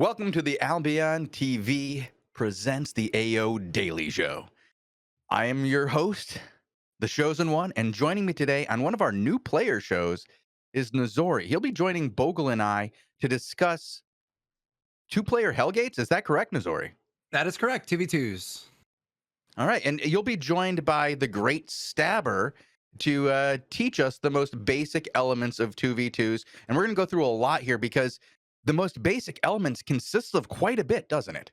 Welcome to the Albion TV presents the AO Daily Show. I am your host, the Shozen one, and joining me today on one of our new player shows is Nazori. He'll be joining Bogul and I to discuss two-player Hellgates. Is that correct, Nazori? That is correct. 2v2s. All right, and you'll be joined by the great Stabber to teach us the most basic elements of 2v2s. And we're going to go through a lot here because the most basic elements consists of quite a bit, doesn't it?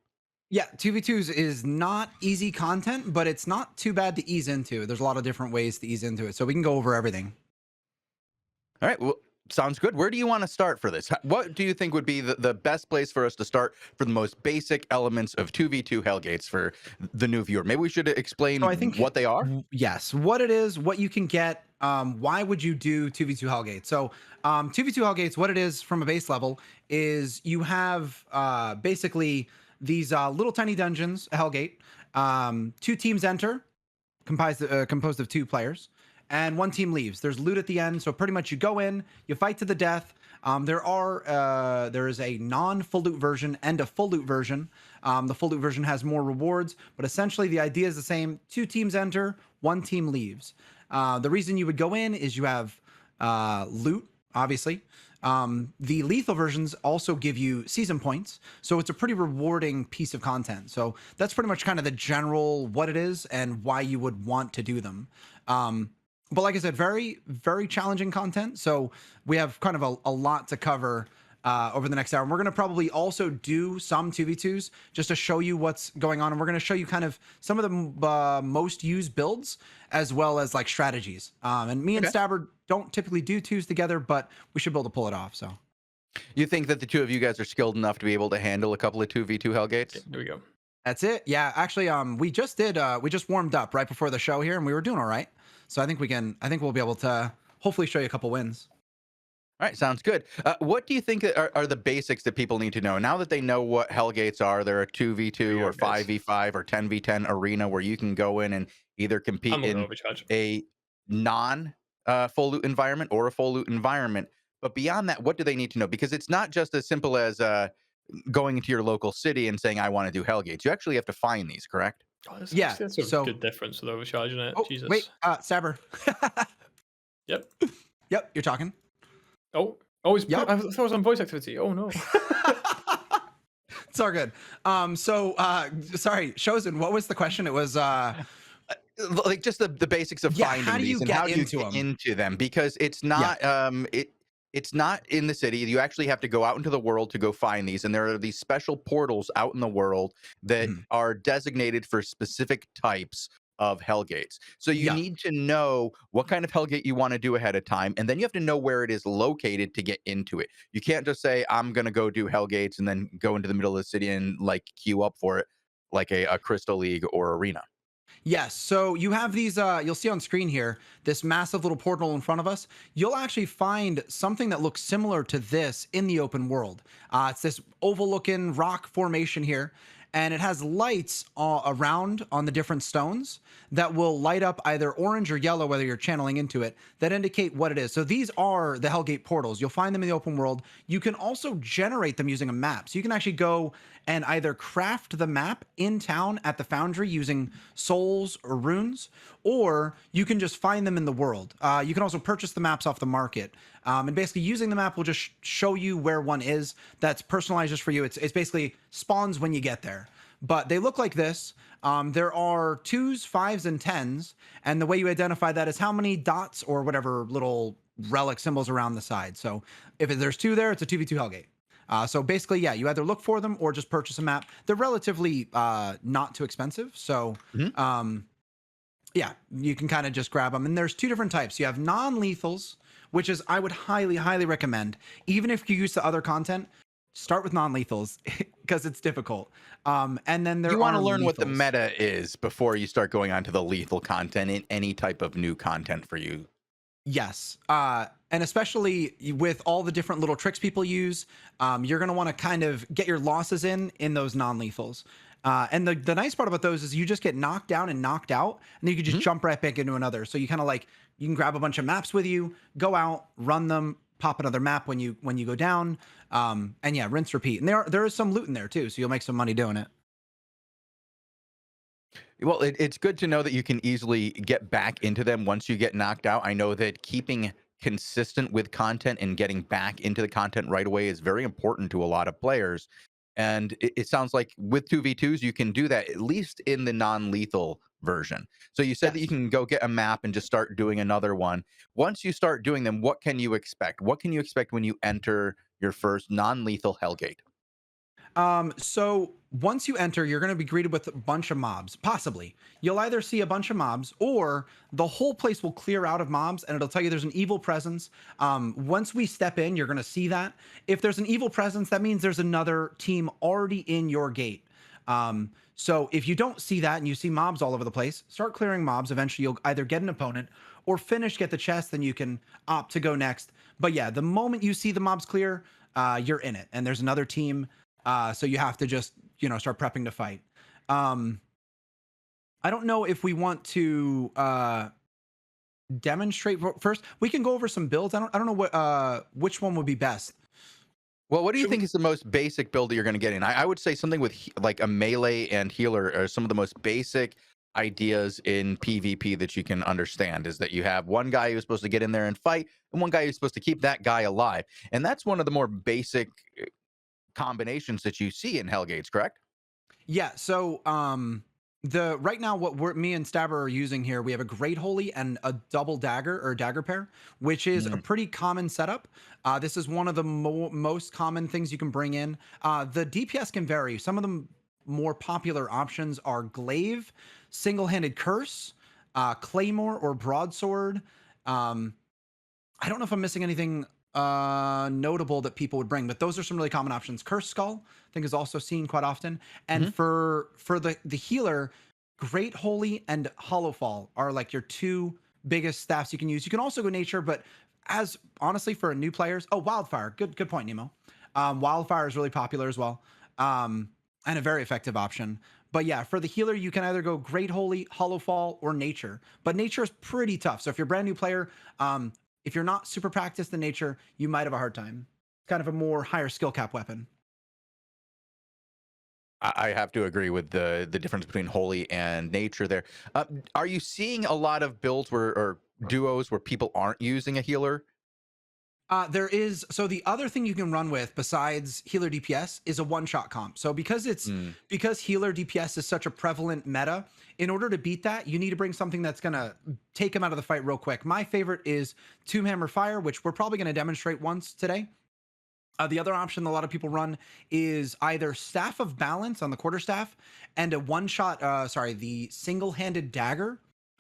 Yeah, 2v2s is not easy content, but it's not too bad to ease into. There's a lot of different ways to ease into it, so we can go over everything. All right, well, sounds good. Where do you want to start for this? What do you think would be the best place for us to start for the most basic elements of 2v2 Hellgates for the new viewer? Maybe we should explain So I think what they are. Yes, what it is, what you can get. Why would you do 2v2 Hellgate? So 2v2 Hellgates, what it is from a base level is you have basically these little tiny dungeons, Hellgate. Two teams enter, composed of two players, and one team leaves. There's loot at the end, so pretty much you go in, you fight to the death. There is a non-full loot version and a full loot version. The full loot version has more rewards, but essentially the idea is the same. Two teams enter, one team leaves. The reason you would go in is you have loot, obviously. The lethal versions also give you season points, so it's a pretty rewarding piece of content. So that's pretty much kind of the general what it is and why you would want to do them. But like I said, very, very challenging content. So we have kind of a lot to cover over the next hour. And we're going to probably also do some 2v2s just to show you what's going on. And we're going to show you kind of some of the most used builds as well as like strategies. And me and Stabber don't typically do twos together, but we should be able to pull it off. So You think that the two of you guys are skilled enough to be able to handle a couple of 2v2 Hellgates? Okay, there we go. that's it. Yeah, actually, we just warmed up right before the show here and we were doing all right. So I think we'll be able to hopefully show you a couple wins. All right, sounds good. What do you think are the basics that people need to know? Now that they know what Hellgates are, they're a 2v2 or 5v5 or 10v10 arena where you can go in and either compete in a non-full loot environment or a full loot environment. But beyond that, what do they need to know? Because it's not just as simple as going into your local city and saying, I want to do Hellgates. You actually have to find these, correct? Oh, Yeah, that's a so- good difference with overcharging it. Oh, Jesus. wait, Stabber. Yep. Yep, you're talking. It's Yep. I thought it was on voice activity. Oh no. It's all good. Sorry, Shozen, what was the question? It was Like just the basics of Yeah, finding how do you these and get how do you into get them? into them, because it's not it's not in the city. You actually have to go out into the world to go find these, and there are these special portals out in the world that are designated for specific types of Hellgates. So you need to know what kind of Hellgate you want to do ahead of time, and then you have to know where it is located to get into it. You can't just say, I'm going to go do Hellgates and then go into the middle of the city and like queue up for it like a Crystal League or Arena. Yes. So you have these, you'll see on screen here, this massive little portal in front of us. You'll actually find something that looks similar to this in the open world. It's this oval looking rock formation here, and it has lights around on the different stones that will light up either orange or yellow, whether you're channeling into it, that indicate what it is. So these are the Hellgate Portals. You'll find them in the open world. You can also generate them using a map. So you can actually go and either craft the map in town at the foundry using souls or runes, or you can just find them in the world. You can also purchase the maps off the market. And basically using the map will just show you where one is that's personalized just for you. It's basically spawns when you get there. But they look like this. There are 2s, 5s, and 10s. And the way you identify that is how many dots or whatever little relic symbols around the side. So if there's 2 there, it's a 2v2 Hellgate. So basically, yeah, you either look for them or just purchase a map. They're relatively not too expensive. So yeah, you can kind of just grab them. And there's 2 different types. You have non-lethals, which is I would highly, highly recommend. Even if you use the other content, start with non-lethals because it's difficult. And then you want to learn what the meta is before you start going on to the lethal content in any type of new content for you. Yes. And especially with all the different little tricks people use, you're going to want to kind of get your losses in those non-lethals. And the nice part about those is you just get knocked down and knocked out, and then you can just jump right back into another. So you kind of like, you can grab a bunch of maps with you, go out, run them, pop another map when you go down. And yeah, rinse repeat. And there is some loot in there too, so you'll make some money doing it. Well, it's good to know that you can easily get back into them once you get knocked out. I know that keeping consistent with content and getting back into the content right away is very important to a lot of players. And it sounds like with 2v2s, you can do that at least in the non-lethal version. So you said that you Yes. can go get a map and just start doing another one. Once you start doing them, what can you expect? What can you expect when you enter your first non-lethal Hellgate? So once you enter, you're going to be greeted with a bunch of mobs. Possibly, you'll either see a bunch of mobs, or the whole place will clear out of mobs, and it'll tell you there's an evil presence. Once we step in, you're going to see that. If there's an evil presence, that means there's another team already in your gate. So if you don't see that and you see mobs all over the place, start clearing mobs. Eventually, you'll either get an opponent or get the chest, then you can opt to go next. But yeah, the moment you see the mobs clear, you're in it, and there's another team. So you have to just, start prepping to fight. I don't know if we want to demonstrate first. We can go over some builds. I don't know which one would be best. Well, what do you think is the most basic build that you're going to get in? I would say something with like a melee and healer are some of the most basic ideas in PvP that you can understand. Is that you have one guy who's supposed to get in there and fight, and one guy who's supposed to keep that guy alive, and that's one of the more basic combinations that you see in Hellgates, correct? Yeah. So the right now me and Stabber are using here, we have a Great Holy and a double dagger or dagger pair, which is a pretty common setup. This is one of the most common things you can bring in. The DPS can vary. Some of the more popular options are Glaive, Single-Handed Curse, Claymore, or Broadsword. I don't know if I'm missing anything notable that people would bring, but those are some really common options. Curse Skull, I think, is also seen quite often. And for the healer, Great Holy and Hollow Fall are like your two biggest staffs you can use. You can also go Nature, but as honestly for new players, Wildfire, good point, Nemo. Wildfire is really popular as well, and a very effective option. But yeah, for the healer, you can either go Great Holy, Hollow Fall, or Nature. But Nature is pretty tough. So if you're a brand new player, if you're not super practiced in Nature, you might have a hard time. It's kind of a more higher skill cap weapon. I have to agree with the difference between Holy and Nature there. Are you seeing a lot of builds or duos where people aren't using a healer? There is, so the other thing you can run with besides healer DPS is a one-shot comp. So because healer DPS is such a prevalent meta, in order to beat that, you need to bring something that's gonna take him out of the fight real quick. My favorite is Tomb Hammer Fire, which we're probably gonna demonstrate once today. The other option that a lot of people run is either Staff of Balance on the quarterstaff and a one-shot, the single-handed dagger,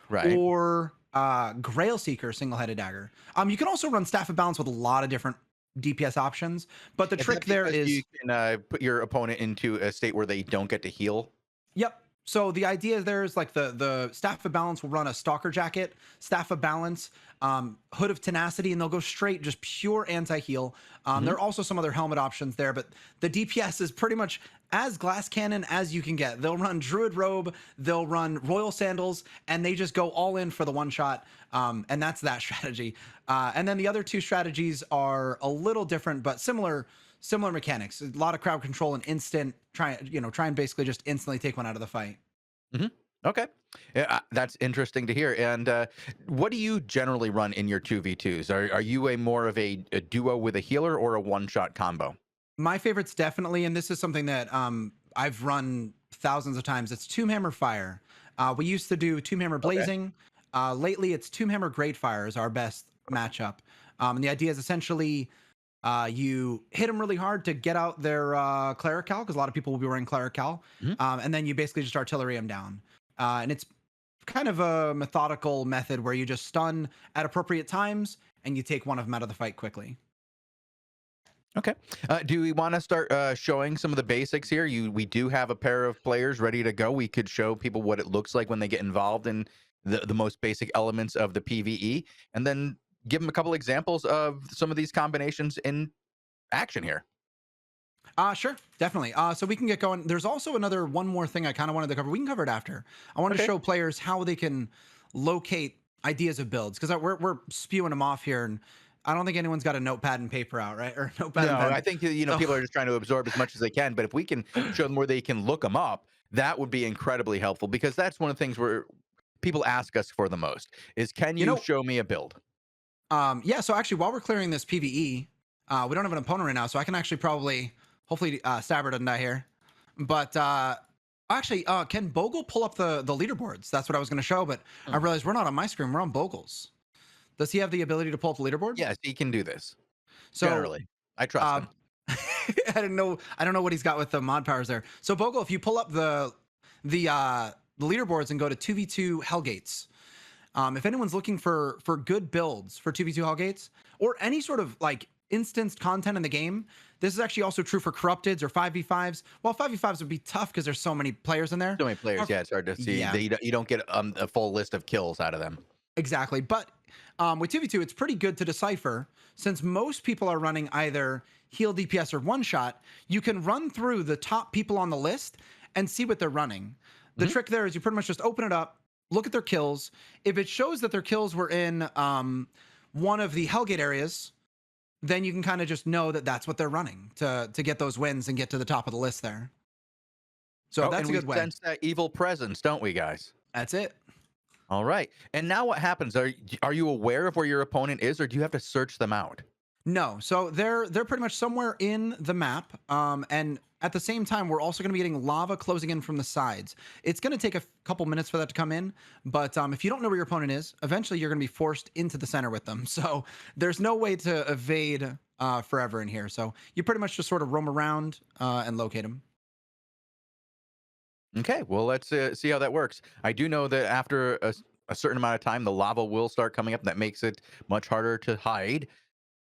Right. or Grail Seeker single-headed dagger. You can also run Staff of Balance with a lot of different DPS options, but the trick there is you can put your opponent into a state where they don't get to heal. Yep. So the idea there is like the Staff of Balance will run a Stalker Jacket, Staff of Balance, Hood of Tenacity, and they'll go straight, just pure anti-heal. There are also some other helmet options there, but the DPS is pretty much as glass cannon as you can get. They'll run Druid Robe, they'll run Royal Sandals, and they just go all in for the one shot. And that's that strategy. And then the other two strategies are a little different, but similar mechanics. A lot of crowd control and instant try and basically just instantly take one out of the fight. Okay. Yeah, that's interesting to hear. And what do you generally run in your 2v2s? Are you more of a duo with a healer or a one-shot combo? My favorite's definitely, and this is something that I've run thousands of times, it's Tomb Hammer Fire. We used to do Tomb Hammer Blazing. Lately, it's Tomb Hammer Great Fire is our best matchup. And the idea is essentially you hit them really hard to get out their Clerical, because a lot of people will be wearing Clerical. And then you basically just artillery them down. And it's kind of a methodical method where you just stun at appropriate times and you take one of them out of the fight quickly. Okay. Do we want to start showing some of the basics here? We do have a pair of players ready to go. We could show people what it looks like when they get involved in the most basic elements of the PvE, and then give them a couple examples of some of these combinations in action here. Sure, definitely. So we can get going. There's also one more thing I kind of wanted to cover. We can cover it after. I want to show players how they can locate ideas of builds, because we're spewing them off here, and I don't think anyone's got a notepad and paper out, right? Or notepad No, and pen. I think people are just trying to absorb as much as they can. But if we can show them where they can look them up, that would be incredibly helpful because that's one of the things where people ask us for the most is, can You you know, show me a build? Yeah, so actually, while we're clearing this PVE, we don't have an opponent right now, so I can actually probably, hopefully, Stabber doesn't die here. But actually, can Bogul pull up the leaderboards? That's what I was going to show, but I realized we're not on my screen. We're on Bogul's. Does he have the ability to pull up the leaderboard? Yes, he can do this. So, Generally, I trust him. I don't know what he's got with the mod powers there. So Bogul, if you pull up the leaderboards and go to 2v2 Hellgates, if anyone's looking for good builds for 2v2 Hellgates or any sort of like instanced content in the game, this is actually also true for corrupteds or 5v5s. Well, 5v5s would be tough because there's so many players in there. So many players, yeah, it's hard to see. Yeah. You don't get a full list of kills out of them. Exactly. But with 2v2, it's pretty good to decipher since most people are running either heal DPS or one shot. You can run through the top people on the list and see what they're running. The trick there is you pretty much just open it up, look at their kills. If it shows that their kills were in one of the Hellgate areas, then you can kind of just know that that's what they're running to get those wins and get to the top of the list there. So that's a good way. Sense that evil presence, don't we, guys? That's it. All right. And now what happens? Are you aware of where your opponent is, or do you have to search them out? No. So they're pretty much somewhere in the map. And at the same time, we're also going to be getting lava closing in from the sides. It's going to take a couple minutes for that to come in. But if you don't know where your opponent is, eventually you're going to be forced into the center with them. So there's no way to evade forever in here. So you pretty much just sort of roam around and locate them. Okay, well, let's see how that works. I do know that after a certain amount of time, the lava will start coming up. And that makes it much harder to hide.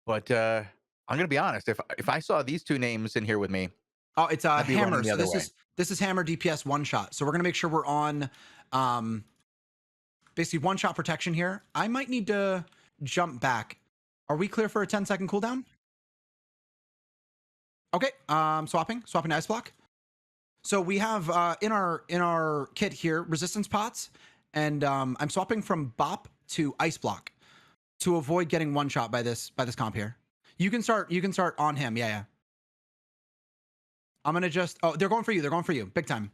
But I'm going to be honest. If I saw these two names in here with me, oh, it's I'd be running Hammer. the So other this way. is Hammer DPS one shot. So we're going to make sure we're on basically one shot protection here. I might need to jump back. Are we clear for a 10-second cooldown? Okay, swapping ice block. So we have in our kit here resistance pots, and I'm swapping from bop to ice block to avoid getting one shot by this comp here. You can start on him. Yeah. I'm gonna just they're going for you big time.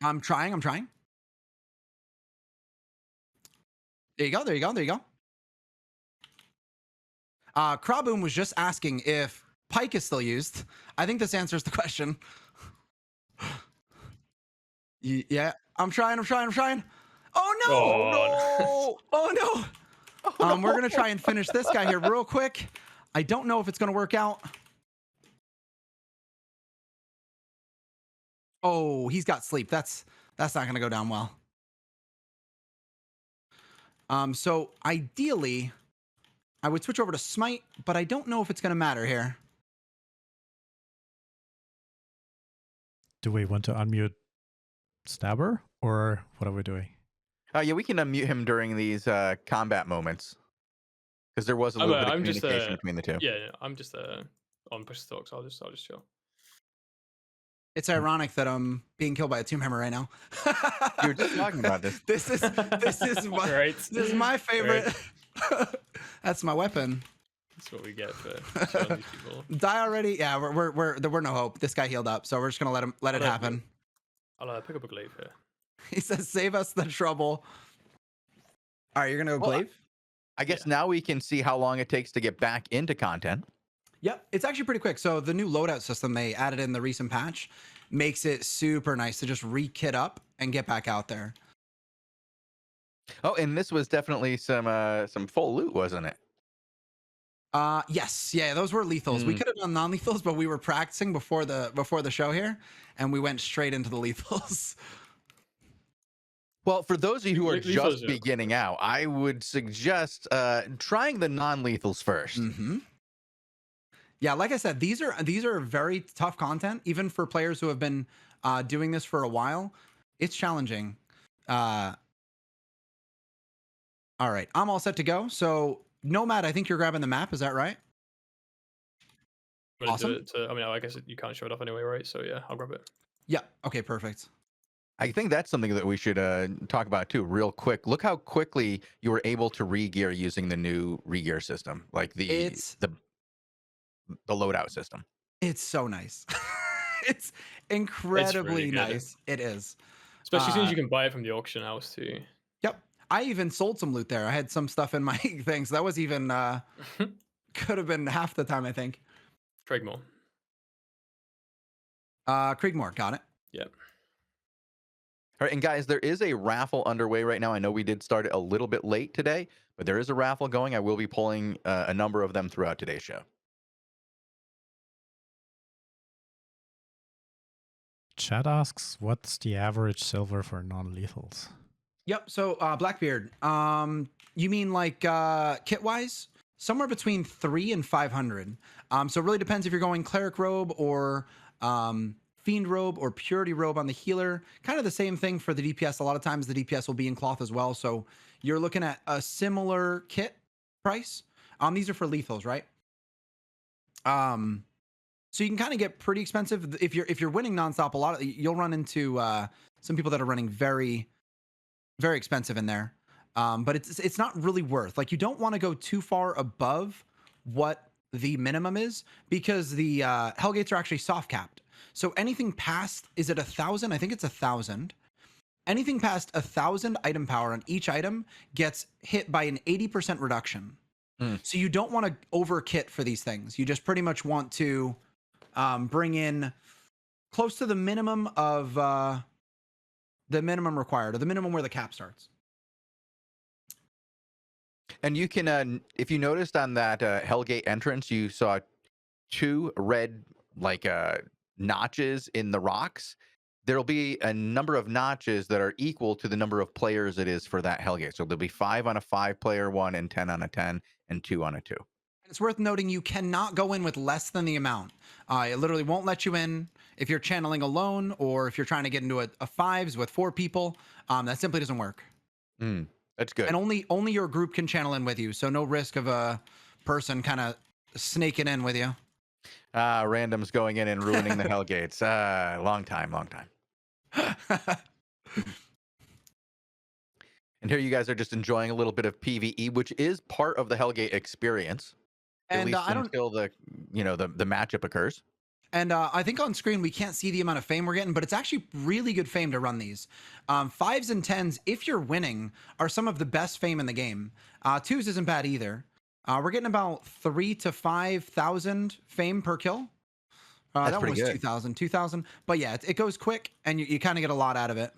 I'm trying. There you go. Kraboom was just asking if Pike is still used. I think this answers the question. Yeah, I'm trying. Oh no! Oh no! We're gonna try and finish this guy here real quick. I don't know if it's gonna work out. Oh, he's got sleep. That's not gonna go down well. So ideally, I would switch over to smite, but I don't know if it's gonna matter here. Do we want to unmute Stabber, or what are we doing? Yeah, we can unmute him during these combat moments because there was a little bit of communication between the two. Yeah, I'm just on push stalk, so I'll just chill. It's ironic that I'm being killed by a tomb hammer right now. You were just talking about this. This is my, Right. This is my favorite. Right. That's my weapon. That's what we get for showing these people. Die already? Yeah, we're no hope. This guy healed up, so we're just gonna let it happen. I'll pick up a glaive here. He says, "Save us the trouble." All right, you're gonna go glaive. I guess now we can see how long it takes to get back into content. Yep, it's actually pretty quick. So the new loadout system they added in the recent patch makes it super nice to just re-kit up and get back out there. Oh, and this was definitely some full loot, wasn't it? Yes, yeah, those were lethals. We could have done non-lethals, but we were practicing before the show here, and we went straight into the lethals. Well, for those of you who are Lethals just are beginning out, I would suggest trying the non-lethals first. Mm-hmm. Yeah, like I said, these are very tough content, even for players who have been doing this for a while. It's challenging. All right, I'm all set to go. So, Nomad, I think you're grabbing the map. Is that right? Awesome. I mean, I guess you can't show it off anyway, right? So yeah, I'll grab it. Yeah. Okay. Perfect. I think that's something that we should talk about too, real quick. Look how quickly you were able to re-gear using the new re-gear system, like the loadout system. It's so nice. It's It's really incredibly good. nice. It is. Especially as soon as you can buy it from the auction house too. Yep. I even sold some loot there. I had some stuff in my thing, so that was even could have been half the time, I think. Craigmore. Kriegmore, got it. Yeah. All right, and guys, there is a raffle underway right now. I know we did start it a little bit late today, but there is a raffle going. I will be pulling a number of them throughout today's show. Chat asks, what's the average silver for non-lethals? Yep. So Blackbeard, you mean like kit wise? Somewhere between 300 and 500. So it really depends if you're going cleric robe or fiend robe or purity robe on the healer. Kind of the same thing for the DPS. A lot of times the DPS will be in cloth as well. So you're looking at a similar kit price. These are for lethals, right? So you can kind of get pretty expensive if you're winning nonstop. You'll run into some people that are running very, very expensive in there. But it's not really worth. Like, you don't want to go too far above what the minimum is, because the Hellgates are actually soft capped. So anything past, is it 1,000? I think it's 1,000. Anything past 1,000 item power on each item gets hit by an 80% reduction. So you don't want to over kit for these things. You just pretty much want to bring in close to the minimum of the minimum required, or the minimum where the cap starts. And you can, if you noticed on that Hellgate entrance, you saw 2 red notches in the rocks. There'll be a number of notches that are equal to the number of players it is for that Hellgate. So there'll be 5 on a 5-player one, and 10 on a 10, and 2 on a 2. It's worth noting you cannot go in with less than the amount. It literally won't let you in if you're channeling alone, or if you're trying to get into a 5s with 4 people. That simply doesn't work. That's good. And only your group can channel in with you, so no risk of a person kind of snaking in with you. Randoms going in and ruining the Hellgates. Long time. And here you guys are just enjoying a little bit of PvE, which is part of the Hellgate experience. At least until the matchup occurs. And I think on screen we can't see the amount of fame we're getting, but it's actually really good fame to run these. 5s and 10s, if you're winning, are some of the best fame in the game. 2s isn't bad either. We're getting about 3,000 to 5,000 fame per kill. That one was 2,000. But yeah, it goes quick, and you kind of get a lot out of it.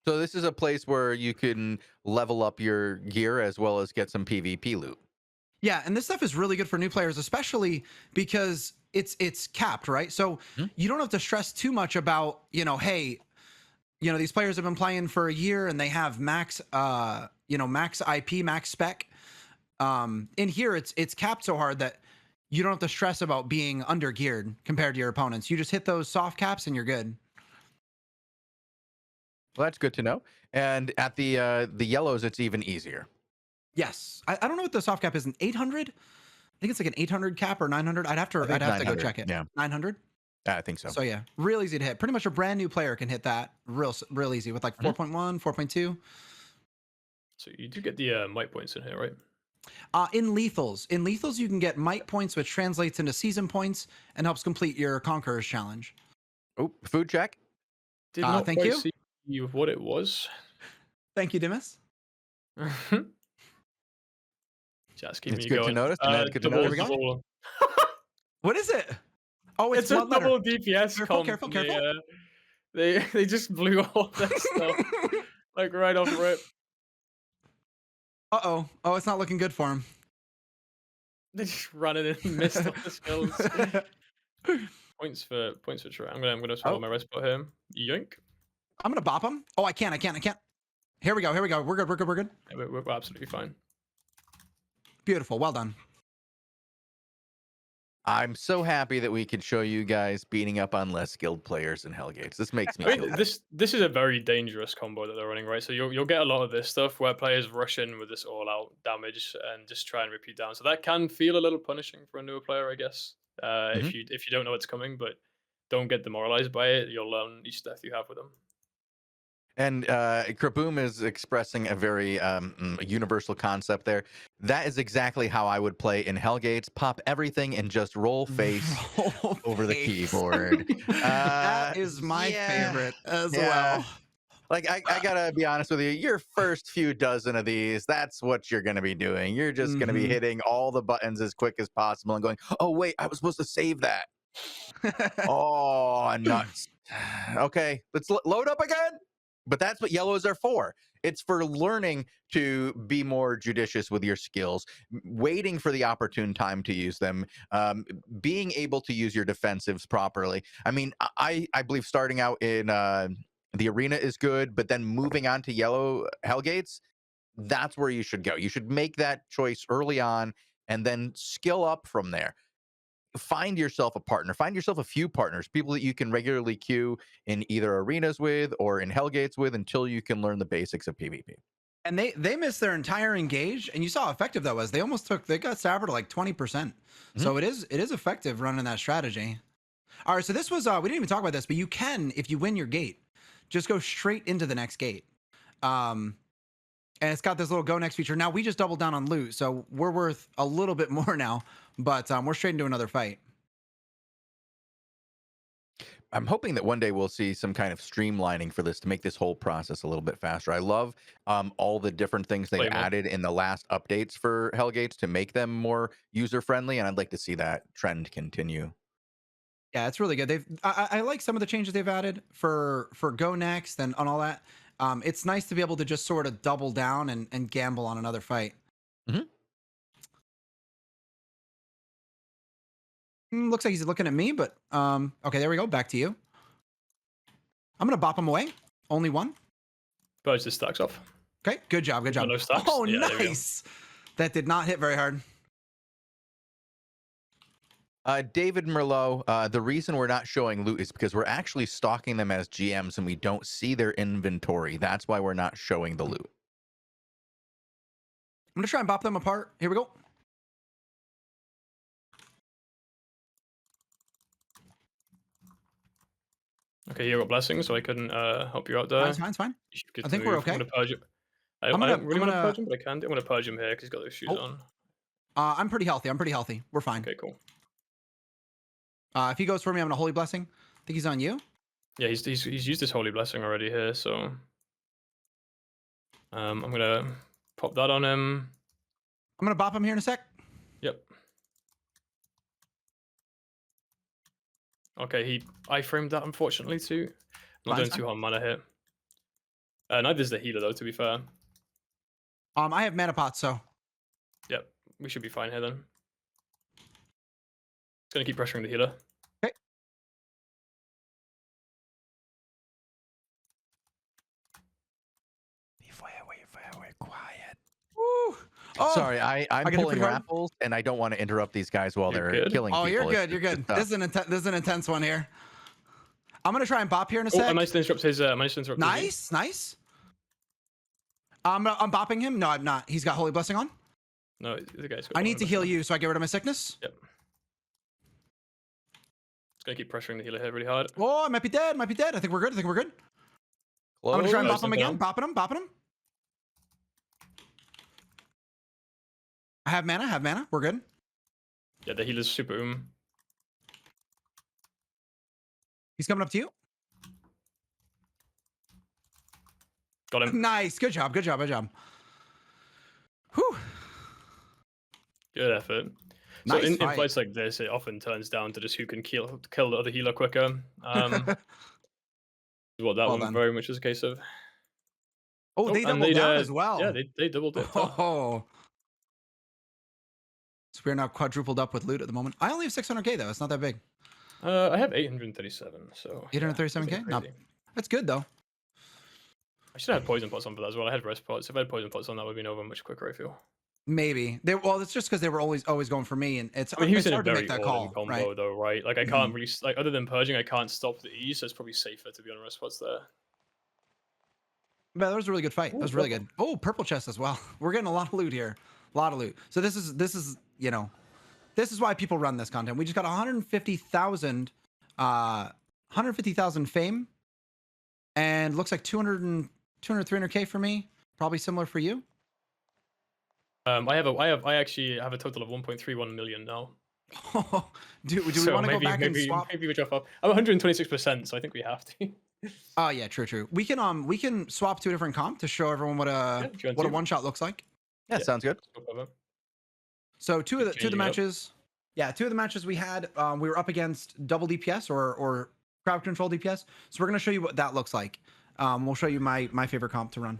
So this is a place where you can level up your gear as well as get some PvP loot. Yeah, and this stuff is really good for new players, especially because it's capped, right? So you don't have to stress too much about, hey, these players have been playing for a year and they have max max IP, max spec. In here it's capped so hard that you don't have to stress about being under geared compared to your opponents. You just hit those soft caps and you're good. Well, that's good to know. And at the yellows, it's even easier. Yes, I don't know what the soft cap is. An 800? I think it's like an 800 cap or 900. I'd have to go check it. Yeah, 900. I think so. So yeah, real easy to hit. Pretty much a brand new player can hit that real easy with like 4.1, 4.2. So you do get the might points in here, right? In lethals, you can get might points, which translates into season points and helps complete your Conqueror's challenge. Oh, food check. Did not thank you. See what it was. Thank you, Dimas. Just keep It's me good going. to notice. Good to know. Here we go. What is it? Oh, it's a one letter. double DPS Careful. They just blew all that stuff like right off rip. Oh, it's not looking good for him. They just running and missed all the skills. points for Troy. I'm gonna swallow my rest spot here. Yoink. I'm gonna bop him. Oh, I can't. Here we go. We're good. Yeah, we're absolutely fine. Beautiful. Well done. I'm so happy that we could show you guys beating up on less skilled players in Hellgates. This makes me feel this is a very dangerous combo that they're running, right? So you'll get a lot of this stuff where players rush in with this all-out damage and just try and rip you down. So that can feel a little punishing for a newer player, I guess, if you don't know what's coming. But don't get demoralized by it. You'll learn each death you have with them. And Kraboom is expressing a very universal concept there. That is exactly how I would play in Hellgates. Pop everything and just roll face Roll over the face. keyboard. That is my favorite as well. Like, I gotta be honest with you, your first few dozen of these, that's what you're gonna be doing. You're just gonna be hitting all the buttons as quick as possible and going, oh, wait, I was supposed to save that. Oh, nuts. Okay, let's load up again. But that's what yellows are for. It's for learning to be more judicious with your skills, waiting for the opportune time to use them, being able to use your defensives properly. I mean, I believe starting out in the arena is good, but then moving on to yellow Hellgates, that's where you should go. You should make that choice early on and then skill up from there. Find yourself a partner, find yourself a few partners, people that you can regularly queue in either arenas with or in Hellgates with until you can learn the basics of PvP. And they missed their entire engage, and you saw how effective that was. They got Saber to like 20%. So it is effective running that strategy. All right, so this was we didn't even talk about this, but you can, if you win your gate, just go straight into the next gate. And it's got this little go next feature. Now we just doubled down on loot, so we're worth a little bit more now, but we're straight into another fight. I'm hoping that one day we'll see some kind of streamlining for this to make this whole process a little bit faster. I love all the different things they've added in the last updates for Hellgates to make them more user-friendly, and I'd like to see that trend continue. Yeah, it's really good. I like some of the changes they've added for go next and on all that. It's nice to be able to just sort of double down and gamble on another fight. Looks like he's looking at me, but okay, there we go. Back to you. I'm gonna bop him away. Only one. Purge the stacks off. Okay, good job, good job. No stacks? Oh, Yeah, nice. That did not hit very hard. David Merlot, the reason we're not showing loot is because we're actually stocking them as GMs and we don't see their inventory. That's why we're not showing the loot. I'm gonna try and bop them apart. Here we go. Okay, you got blessings, so I couldn't help you out there. It's fine. I think we're okay. I'm gonna purge it. I don't really want to purge him, but I can. I'm gonna purge him here because he's got those shoes on. I'm pretty healthy. We're fine. Okay, cool. If he goes for me, I'm gonna holy blessing. I think he's on you. Yeah, he's used his holy blessing already here, so I'm gonna pop that on him. I'm gonna bop him here in a sec. Yep. Okay, I framed that unfortunately too. Not doing too hard mana here. Neither is the healer though, to be fair. I have mana pots, so. Yep, we should be fine here then. It's gonna keep pressuring the healer. Okay. Be quiet. Woo. Oh, sorry, I'm pulling raffles and I don't want to interrupt these guys while they're killing people. Oh, you're good. You're good. This is an intense one here. I'm gonna try and bop here in a sec. I managed to interrupt his. Nice. I'm bopping him. No, I'm not. He's got holy blessing on. No, the guy's got. I need to heal you, so I get rid of my sickness. Yep. It's gonna keep pressuring the healer here really hard. Oh, I might be dead. I think we're good. Close. I'm gonna try and bop him again. Bopping him. I have mana. We're good. Yeah, the healer's super He's coming up to you. Got him. Nice. Good job. Whew. Good effort. So in fights like this, it often turns down to just who can kill the other healer quicker. What that one very much is a case of. Oh, they doubled down as well. Yeah, they doubled it. Oh. So we're now quadrupled up with loot at the moment. I only have 600k though. It's not that big. I have 837. So 837k. No, that's good though. I should have had poison pots on for that as well. I had rest pots. If I had poison pots on, that would have been over much quicker. I feel. Maybe it's just because they were always going for me, and it's hard to make that call, combo, though, right? Like I can't really other than purging, I can't stop the E, so it's probably safer to be on rest pots there. But that was a really good fight. That was really good. Oh, purple chest as well. We're getting a lot of loot here. A lot of loot. So this is why people run this content. We just got 150,000 150,000 fame, and looks like 300k for me. Probably similar for you. I actually have a total of 1.31 million now. do we So want to go back and swap? Maybe we drop off. I'm 126%, so I think we have to. Oh yeah, true. We can swap to a different comp to show everyone what a one shot looks like. Yeah, sounds good. So two of the matches. Yeah, two of the matches we had, we were up against double DPS or crowd control DPS. So we're gonna show you what that looks like. We'll show you my favorite comp to run.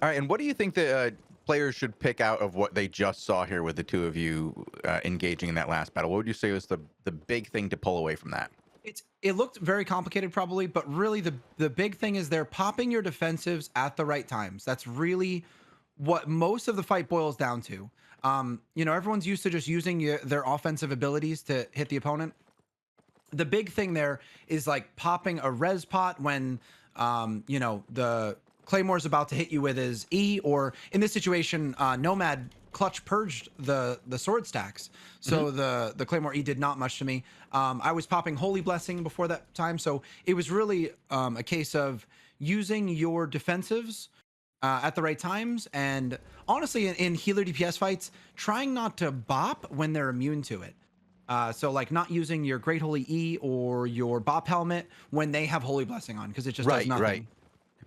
All right, and what do you think the players should pick out of what they just saw here with the two of you engaging in that last battle? What would you say was the big thing to pull away from that? It looked very complicated probably, but really the big thing is they're popping your defensives at the right times. That's really what most of the fight boils down to. Everyone's used to just using their offensive abilities to hit the opponent. The big thing there is like popping a res pot when the Claymore's about to hit you with his E, or in this situation, Nomad clutch purged the sword stacks, so the Claymore E did not much to me. I was popping Holy Blessing before that time, so it was really a case of using your defensives at the right times, and honestly, in healer DPS fights, trying not to bop when they're immune to it. So like not using your Great Holy E or your bop helmet when they have Holy Blessing on, because it just does nothing. Right.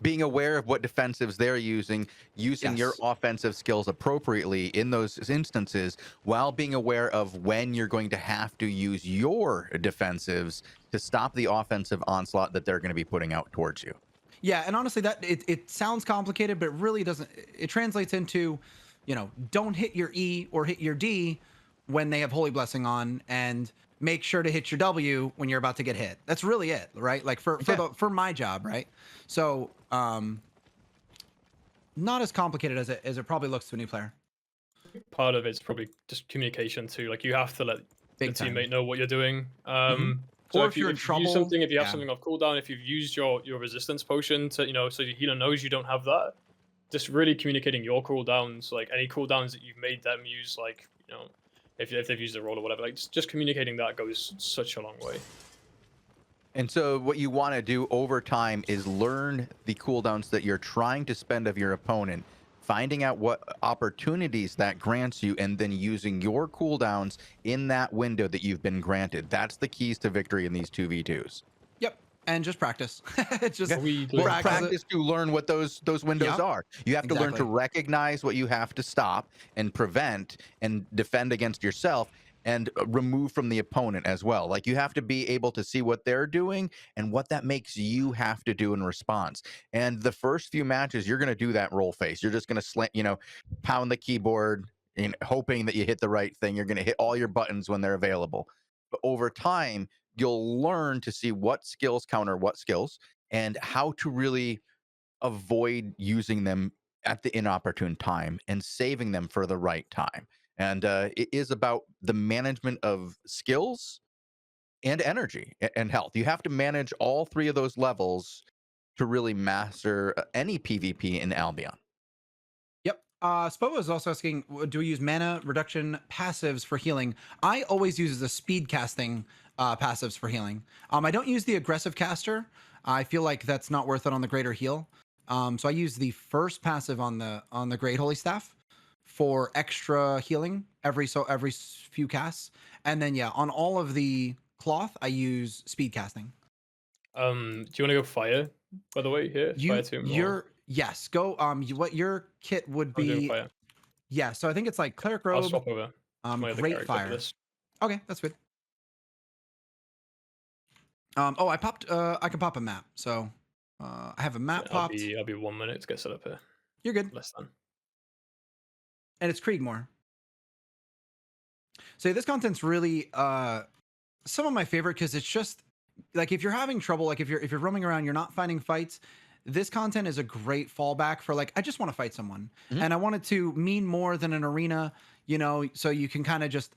Being aware of what defensives they're using your offensive skills appropriately in those instances, while being aware of when you're going to have to use your defensives to stop the offensive onslaught that they're going to be putting out towards you. Yeah, and honestly, that it sounds complicated, but it really doesn't. It translates into, don't hit your E or hit your D when they have Holy Blessing on, and make sure to hit your W when you're about to get hit. That's really it, right? Like for my job, right? So not as complicated as it probably looks to a new player. Part of it's probably just communication too. Like you have to let the teammate know what you're doing. So or if you're in trouble, if you have something off cooldown, if you've used your resistance potion to so your healer knows you don't have that, just really communicating your cooldowns, like any cooldowns that you've made them use, like if they've used a roll or whatever, like just communicating that goes such a long way. And so what you want to do over time is learn the cooldowns that you're trying to spend of your opponent, finding out what opportunities that grants you, and then using your cooldowns in that window that you've been granted. That's the keys to victory in these 2v2s. Yep. And just practice. Practice to learn what those windows are. You have to learn to recognize what you have to stop and prevent and defend against yourself, and remove from the opponent as well. Like you have to be able to see what they're doing and what that makes you have to do in response. And the first few matches, you're going to do that roll face. You're just going to pound the keyboard and hoping that you hit the right thing. You're going to hit all your buttons when they're available. But over time, you'll learn to see what skills counter what skills and how to really avoid using them at the inopportune time and saving them for the right time. And it is about the management of skills and energy and health. You have to manage all three of those levels to really master any PvP in Albion. Yep. Spo is also asking, do we use mana reduction passives for healing? I always use the speed casting passives for healing. I don't use the aggressive caster. I feel like that's not worth it on the greater heal. So I use the first passive on the Great Holy Staff for extra healing every few casts, and then on all of the cloth I use speed casting. Do you want to go fire, by the way, here? Yes, go what your kit would be. Fire. Yeah, so I think it's like cleric robe. I'll swap over. Great fire. Okay, that's good. I popped I can pop a map, so I have a map popped. I'll be 1 minute to get set up here. You're good. Less than. And it's Kriegmore. So this content's really some of my favorite, because it's just like if you're having trouble, like if you're roaming around, you're not finding fights, this content is a great fallback for like, I just want to fight someone. And I want it to mean more than an arena, so you can kind of just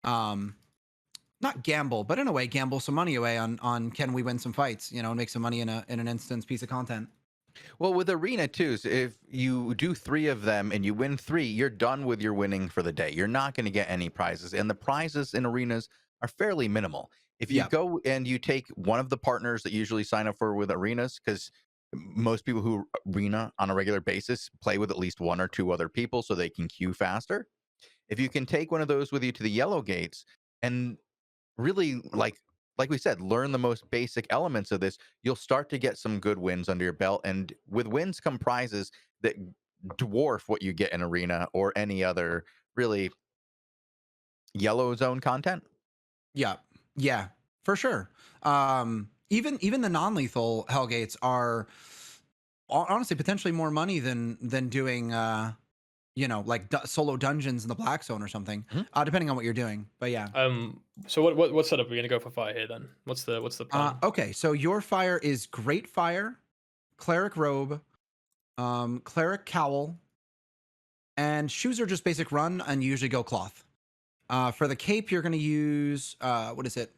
not gamble, but in a way gamble some money away on can we win some fights, and make some money in an instance piece of content. Well, with arena too, so if you do 3 of them and you win 3, you're done with your winning for the day. You're not going to get any prizes, and the prizes in arenas are fairly minimal. If you Yeah. go and you take one of the partners that usually sign up for with arenas, because most people who arena on a regular basis play with at least 1 or 2 other people so they can queue faster. If you can take one of those with you to the yellow gates and really like we said, learn the most basic elements of this, you'll start to get some good wins under your belt, and with wins come prizes that dwarf what you get in arena or any other really yellow zone content. Yeah. Yeah, for sure. Even the non-lethal Hellgates are honestly potentially more money than doing like solo dungeons in the black zone or something, depending on what you're doing. But yeah. So what setup are we gonna go for fire here then? What's the plan? Okay, so your fire is Great Fire, Cleric Robe, Cleric Cowl, and shoes are just basic run, and you usually go cloth. For the cape, you're gonna use what is it?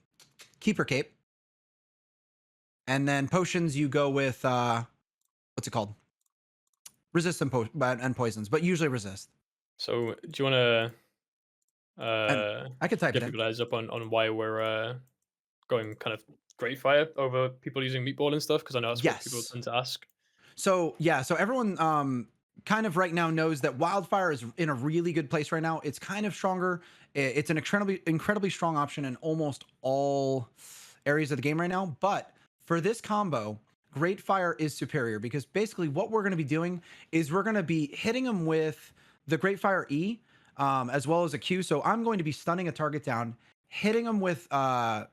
Keeper Cape. And then potions, you go with what's it called? Resistant and poisons, but usually resist. So do you wanna I could type give it in. people a heads up on why we're going kind of great fire over people using meatball and stuff? Because I know that's what people Yes. tend to ask. So yeah, so everyone kind of right now knows that wildfire is in a really good place right now. It's kind of stronger. It's an incredibly strong option in almost all areas of the game right now. But for this combo, great fire is superior because basically what we're going to be doing is we're going to be hitting them with the great fire E as well as a Q. So I'm going to be stunning a target down, hitting them with the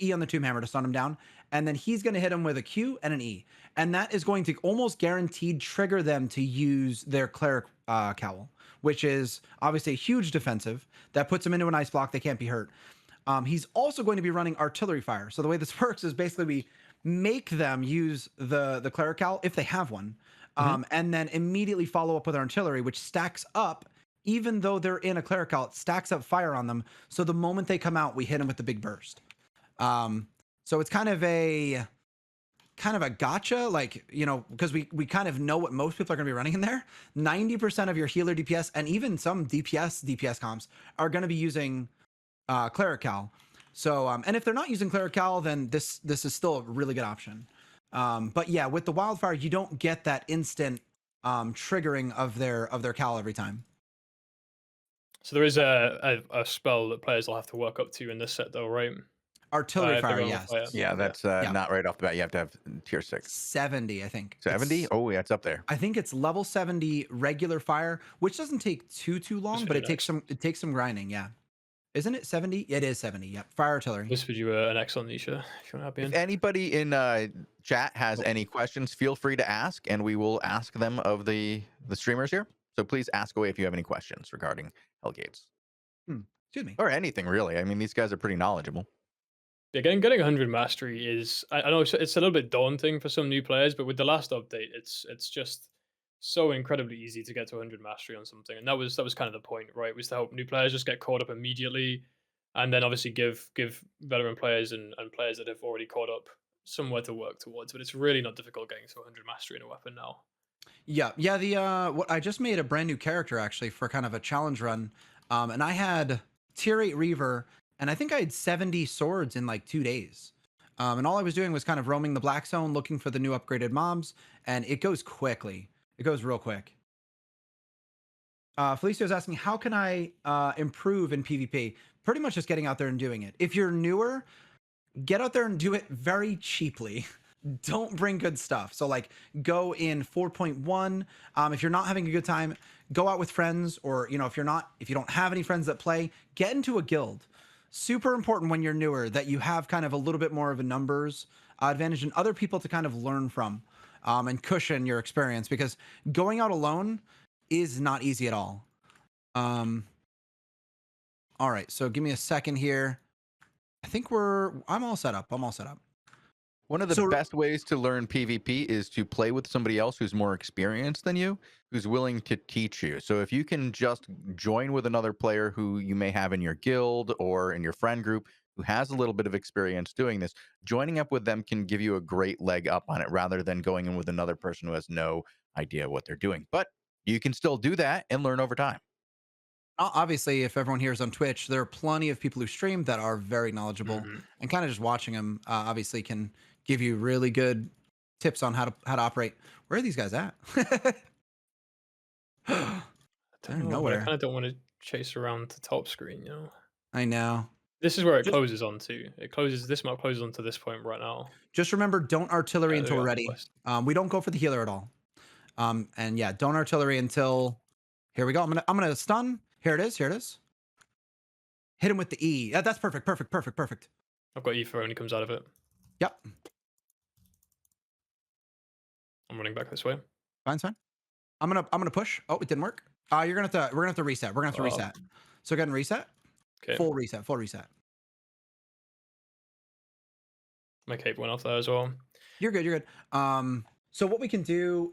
E on the Tomb Hammer to stun him down, and then he's going to hit him with a Q and an E, and that is going to almost guaranteed trigger them to use their Cleric Cowl, which is obviously a huge defensive that puts them into an ice block. They can't be hurt. He's also going to be running artillery fire. So the way this works is basically we make them use the Cleric Cowl if they have one, and then immediately follow up with artillery, which stacks up. Even though they're in a Cleric Cowl, it stacks up fire on them. So the moment they come out, we hit them with the big burst. So it's kind of a gotcha, like, because we kind of know what most people are going to be running in there. 90% of your healer DPS and even some DPS comps are going to be using Cleric Cowl. So and if they're not using Cleric Cowl, then this is still a really good option. But yeah, with the wildfire, you don't get that instant triggering of their Cowl every time. So there is a spell that players will have to work up to in this set, though, right? Artillery If they're fire, on yes. fire. Yeah, that's not right off the bat. You have to have tier 6. 70, I think. 70? Oh, yeah, it's up there. I think it's level 70 regular fire, which doesn't take too long, Just but for it takes some grinding. Yeah, isn't it 70? It is 70. Yep, fire artillery. This would you an excellent niche if you want to hop in. If anybody in chat has any questions, feel free to ask, and we will ask them of the streamers here. So please ask away if you have any questions regarding Hellgates. Excuse me. Or anything, really. I mean, these guys are pretty knowledgeable. Yeah, getting 100 mastery is, I know it's a little bit daunting for some new players, but with the last update, it's just so incredibly easy to get to 100 mastery on something, and that was kind of the point, right? Was to help new players just get caught up immediately, and then obviously give veteran players and players that have already caught up somewhere to work towards. But it's really not difficult getting to 100 mastery in a weapon now. Yeah. The what I just made a brand new character actually for kind of a challenge run, and I had tier 8 Reaver, and I think I had 70 swords in like 2 days. And all I was doing was kind of roaming the black zone, looking for the new upgraded mobs, and it goes quickly. It goes real quick. Felicio is asking, how can I improve in PvP? Pretty much just getting out there and doing it. If you're newer, get out there and do it very cheaply. Don't bring good stuff. So like go in 4.1. If you're not having a good time, go out with friends, or if you don't have any friends that play, get into a guild. Super important when you're newer that you have kind of a little bit more of a numbers advantage and other people to kind of learn from and cushion your experience, because going out alone is not easy at all. All right, so give me a second here. I think I'm all set up. One of the best ways to learn PvP is to play with somebody else who's more experienced than you, who's willing to teach you. So if you can just join with another player who you may have in your guild or in your friend group who has a little bit of experience doing this, joining up with them can give you a great leg up on it rather than going in with another person who has no idea what they're doing. But you can still do that and learn over time. Obviously, if everyone here is on Twitch, there are plenty of people who stream that are very knowledgeable, Mhm. and kind of just watching them obviously can give you really good tips on how to operate. Where are these guys at? I They're don't know, but I nowhere. kind of don't want to chase around the top screen, you know. I know. This is where it Just- closes onto. It closes. This map closes onto this point right now. Just remember, don't artillery Yeah, until there we're we are, ready. west. We don't go for the healer at all. And yeah, don't artillery until. Here we go. I'm gonna stun. Here it is. Here it is. Hit him with the E. Yeah, that's perfect. Perfect. Perfect. Perfect. I've got Ether when he comes out of it. Yep. I'm running back this way. Fine. Fine. I'm gonna push. Oh, it didn't work. We're gonna have to reset. We're gonna have to Oh. reset. So go ahead and reset. Okay. Full reset. Full reset. My cape went off there as well. You're good. You're good. So what we can do,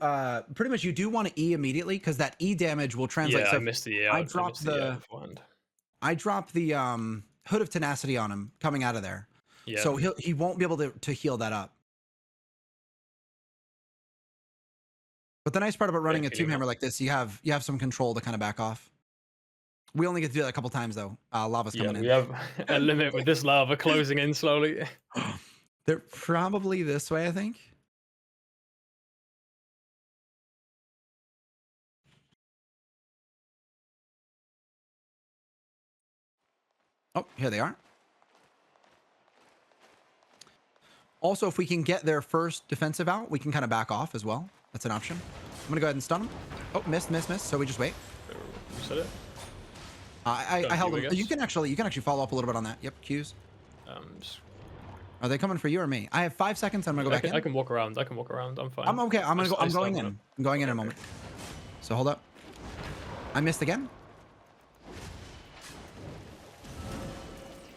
pretty much, you do want to E immediately because that E damage will translate. Yeah, So I missed the I dropped beforehand. I dropped the Hood of Tenacity on him coming out of there. Yeah. So he won't be able to heal that up. But the nice part about running a healing Tomb Hammer up. like this, you have some control to kind of back off. We only get to do that a couple times though. Lava's Yeah, coming we have a limit with this lava closing in slowly. in. They're probably this way, I think. Oh, here they are. Also, if we can get their first defensive out, we can kind of back off as well. That's an option. I'm gonna go ahead and stun them. Oh, missed. So we just wait. Reset it. I Don't held you, I them. You guess? can actually follow up a little bit on that. Yep, Q's. Just- Are they coming for you or me? I have 5 seconds. I'm gonna go back in. I can walk around. I'm fine. I'm okay. I'm I going still in. have I'm going in Okay, a moment. So hold up. I missed again.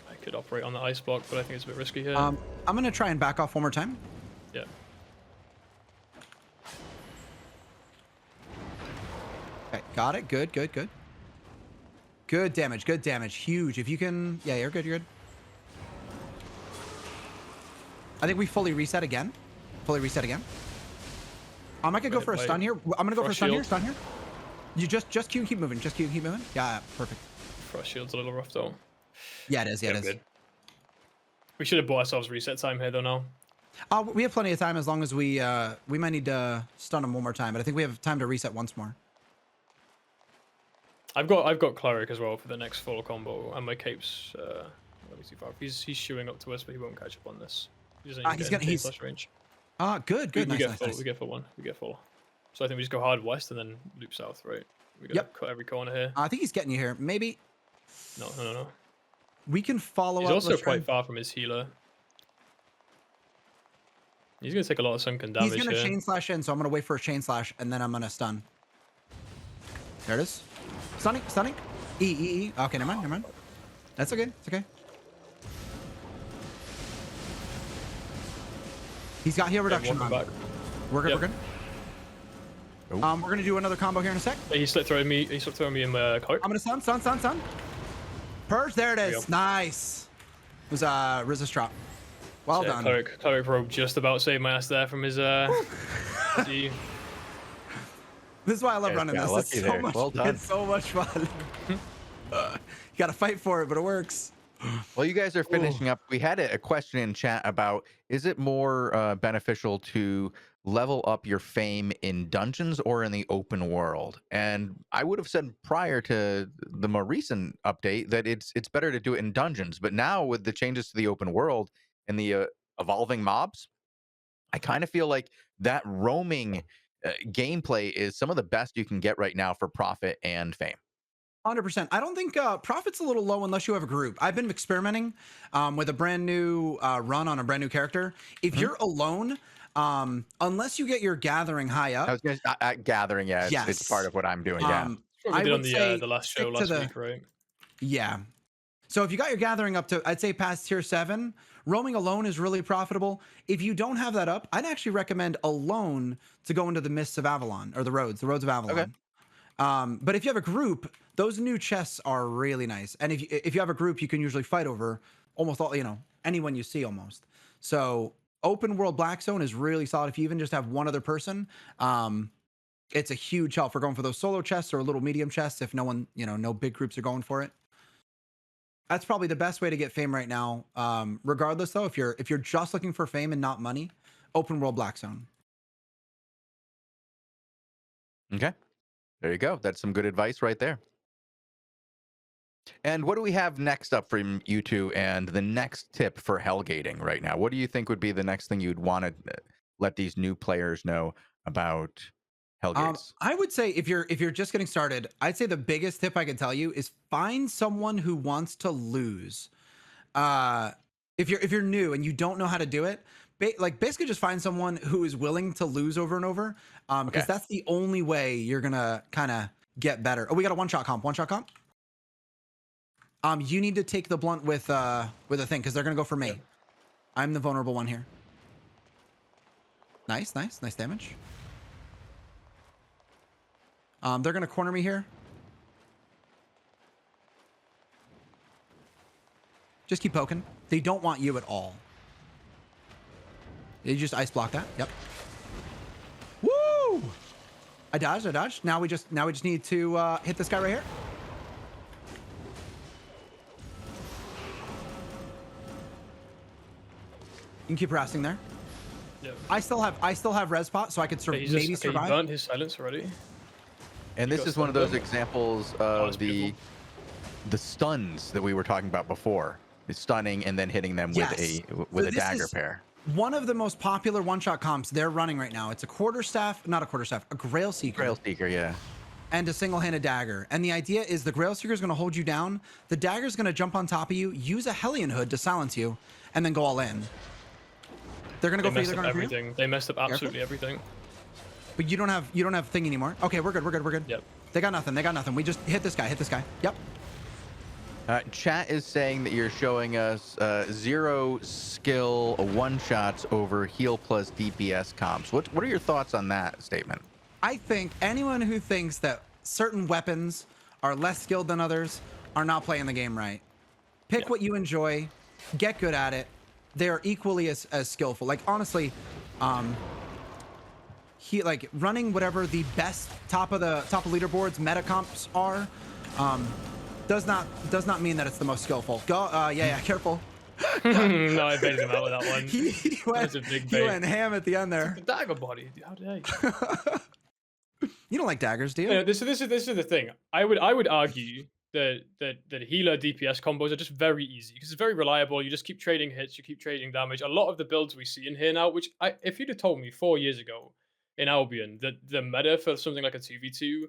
I could operate on the ice block, but I think it's a bit risky here. I'm gonna try and back off one more time. Yeah. Okay, got it. Good. Good damage. Good damage. Huge. If you can, yeah, you're good. You're good. I think we fully reset again. I could go for a stun here. I'm gonna go for a Frost stun here. shield. Stun here. You just Q and keep moving. Just Q and keep moving. Yeah, perfect. Frost shield's a little rough though. Yeah, it is. Yeah, Yeah, it is. good. We should have bought ourselves reset time here though now. We have plenty of time as long as we might need to stun him one more time, but I think we have time to reset once more. I've got cleric as well for the next full combo, and my cape's let me see far. He's shooing up to us, but he won't catch up on this. He doesn't even He's get gonna- into he's- flash range. Good. We Nice, get nice, full. nice. We get full one. We get full. So I think we just go hard west and then loop south, right? We gotta Yep. cut every corner here. I think he's getting you here. Maybe No. we can follow He's up. also Let's try quite and- far from his healer. He's gonna take a lot of sunken damage He's gonna here. chain slash in, so I'm gonna wait for a chain slash, and then I'm gonna stun. There it is. Stunning. E. Okay, never mind. That's okay. It's okay. He's got heal reduction walking on. back. We're good. Yep. We're good. Oh. We're gonna do another combo here in a sec. He slipped throwing me. He slipped throwing me in my cloak. I'm gonna stun. Purge. There it There we is. go. Nice. It was resist drop. Well Yeah, done. Cleric probe just about saved my ass there from his E. This is why I love Yeah, running got this. lucky It's so there. much. Well done. It's so much fun. You gotta fight for it, but it works. Well, you guys are finishing up. We had a question in chat about, is it more beneficial to level up your fame in dungeons or in the open world? And I would have said prior to the more recent update that it's better to do it in dungeons. But now with the changes to the open world and the evolving mobs, I kind of feel like that roaming gameplay is some of the best you can get right now for profit and fame. 100%. I don't think profit's a little low unless you have a group. I've been experimenting with a brand new run on a brand new character. If you're alone, unless you get your gathering high up, I was going to gathering. Yeah, it's Yes. part of what I'm doing. Yeah. What we I did on would say the last show stick to last the- week, right? yeah. So if you got your gathering up to, I'd say past tier 7, roaming alone is really profitable. If you don't have that up, I'd actually recommend alone to go into the Mists of Avalon, or the roads of Avalon. Okay. But if you have a group, those new chests are really nice. And if you have a group, you can usually fight over almost all, anyone you see almost. So open world black zone is really solid. If you even just have one other person, it's a huge help for going for those solo chests or little medium chests. If no one, no big groups are going for it. That's probably the best way to get fame right now. Regardless though, if you're just looking for fame and not money, open world black zone. Okay. There you go. That's some good advice right there. And what do we have next up from you two and the next tip for hellgating right now? What do you think would be the next thing you'd want to let these new players know about Hellgates? I would say if you're just getting started, I'd say the biggest tip I can tell you is find someone who wants to lose. If you're new and you don't know how to do it, basically just find someone who is willing to lose over and over, because that's the only way you're gonna kind of get better. Oh, we got a one-shot comp. You need to take the blunt with a thing because they're gonna go for me. Yep. I'm the vulnerable one here. Nice damage. They're gonna corner me here. Just keep poking. They don't want you at all. Did you just ice block that? Yep. Woo! I dodged. Now we just need to hit this guy right here. You can keep harassing there. Yep. I still have res pot, so I could maybe survive. He burnt his silence already. And this is one of those examples of the stuns that we were talking about before. The stunning and then hitting them with a dagger pair. One of the most popular one-shot comps they're running right now. It's a a Grail Seeker. Grail Seeker, yeah. And a single-handed dagger. And the idea is the Grail Seeker is going to hold you down. The dagger is going to jump on top of you, use a Hellion Hood to silence you, and then go all in. They're going to go for you. Everything. They messed up absolutely everything. But you don't have thing anymore. Okay, we're good. Yep. They got nothing. We just hit this guy. Yep. Chat is saying that you're showing us 0 skill one-shots over heal plus DPS comps. What are your thoughts on that statement? I think anyone who thinks that certain weapons are less skilled than others are not playing the game right. Pick what you enjoy, get good at it. They are equally as skillful. Like honestly, running whatever the best top of leaderboards meta comps are, does not mean that it's the most skillful. Go, careful. No, I baited him out with that one. He went ham at the end there. The dagger body. How dare you? You don't like daggers, do you? This is the thing. I would argue that healer DPS combos are just very easy because it's very reliable. You just keep trading hits, you keep trading damage. A lot of the builds we see in here now, which if you'd have told me 4 years ago in Albion that the meta for something like a 2v2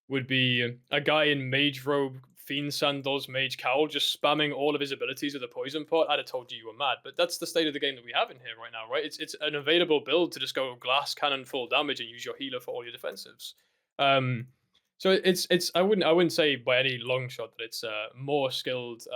would be a guy in mage robe, fiend sandals, mage cowl, just spamming all of his abilities with a poison pot, I'd have told you were mad. But that's the state of the game that we have in here right now, right? It's an available build to just go glass cannon full damage and use your healer for all your defensives. So it's I wouldn't say by any long shot that it's more skilled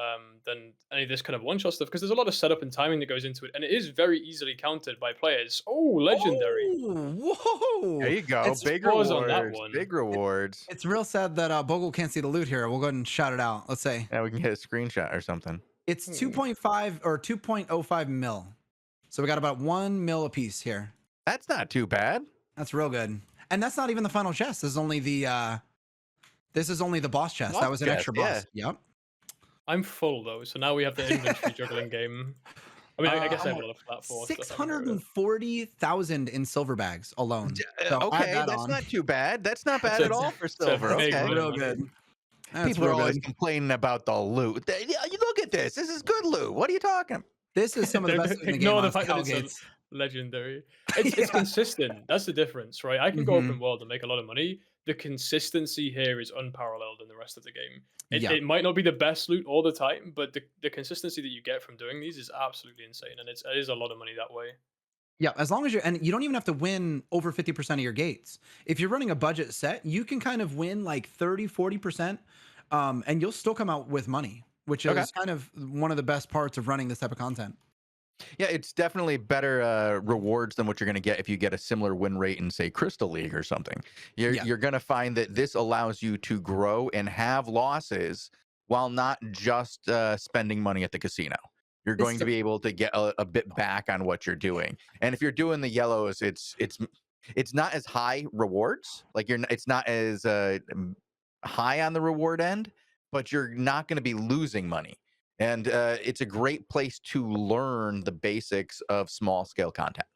than any of this kind of one shot stuff because there's a lot of setup and timing that goes into it, and it is very easily countered by players. Oh, legendary! Oh, whoa! There you go. Big rewards. On that one. Big rewards. It's real sad that Bogul can't see the loot here. We'll go ahead and shout it out. Let's say. Yeah, we can get a screenshot or something. It's 2.5 or 2.05 mil. So we got about 1 mil a piece here. That's not too bad. That's real good. And that's not even the final chest. This is only the boss chest. That was an extra boss. Yeah. Yep. I'm full though, so now we have the inventory juggling game. I mean, I guess I have a lot of flat 640,000 in silver bags alone. So okay, that's not too bad. That's not bad at all for silver. Okay, real good. People are always complaining about the loot. You look at this. This is good loot. What are you talking? This is some of the best in the game. Ignore the fact that it's legendary. It's consistent. That's the difference, right? I can go open world and make a lot of money. The consistency here is unparalleled in the rest of the game. It might not be the best loot all the time, but the consistency that you get from doing these is absolutely insane, and it is a lot of money that way. Yeah, as long as and you don't even have to win over 50% of your gates. If you're running a budget set, you can kind of win like 30, 40%, and you'll still come out with money, which is kind of one of the best parts of running this type of content. Yeah, it's definitely better rewards than what you're going to get if you get a similar win rate in, say, Crystal League or something. You're going to find that this allows you to grow and have losses while not just spending money at the casino. you're going to be able to get a bit back on what you're doing. And if you're doing the yellows, it's not as high rewards. Like it's not as high on the reward end, but you're not going to be losing money. And it's a great place to learn the basics of small scale content.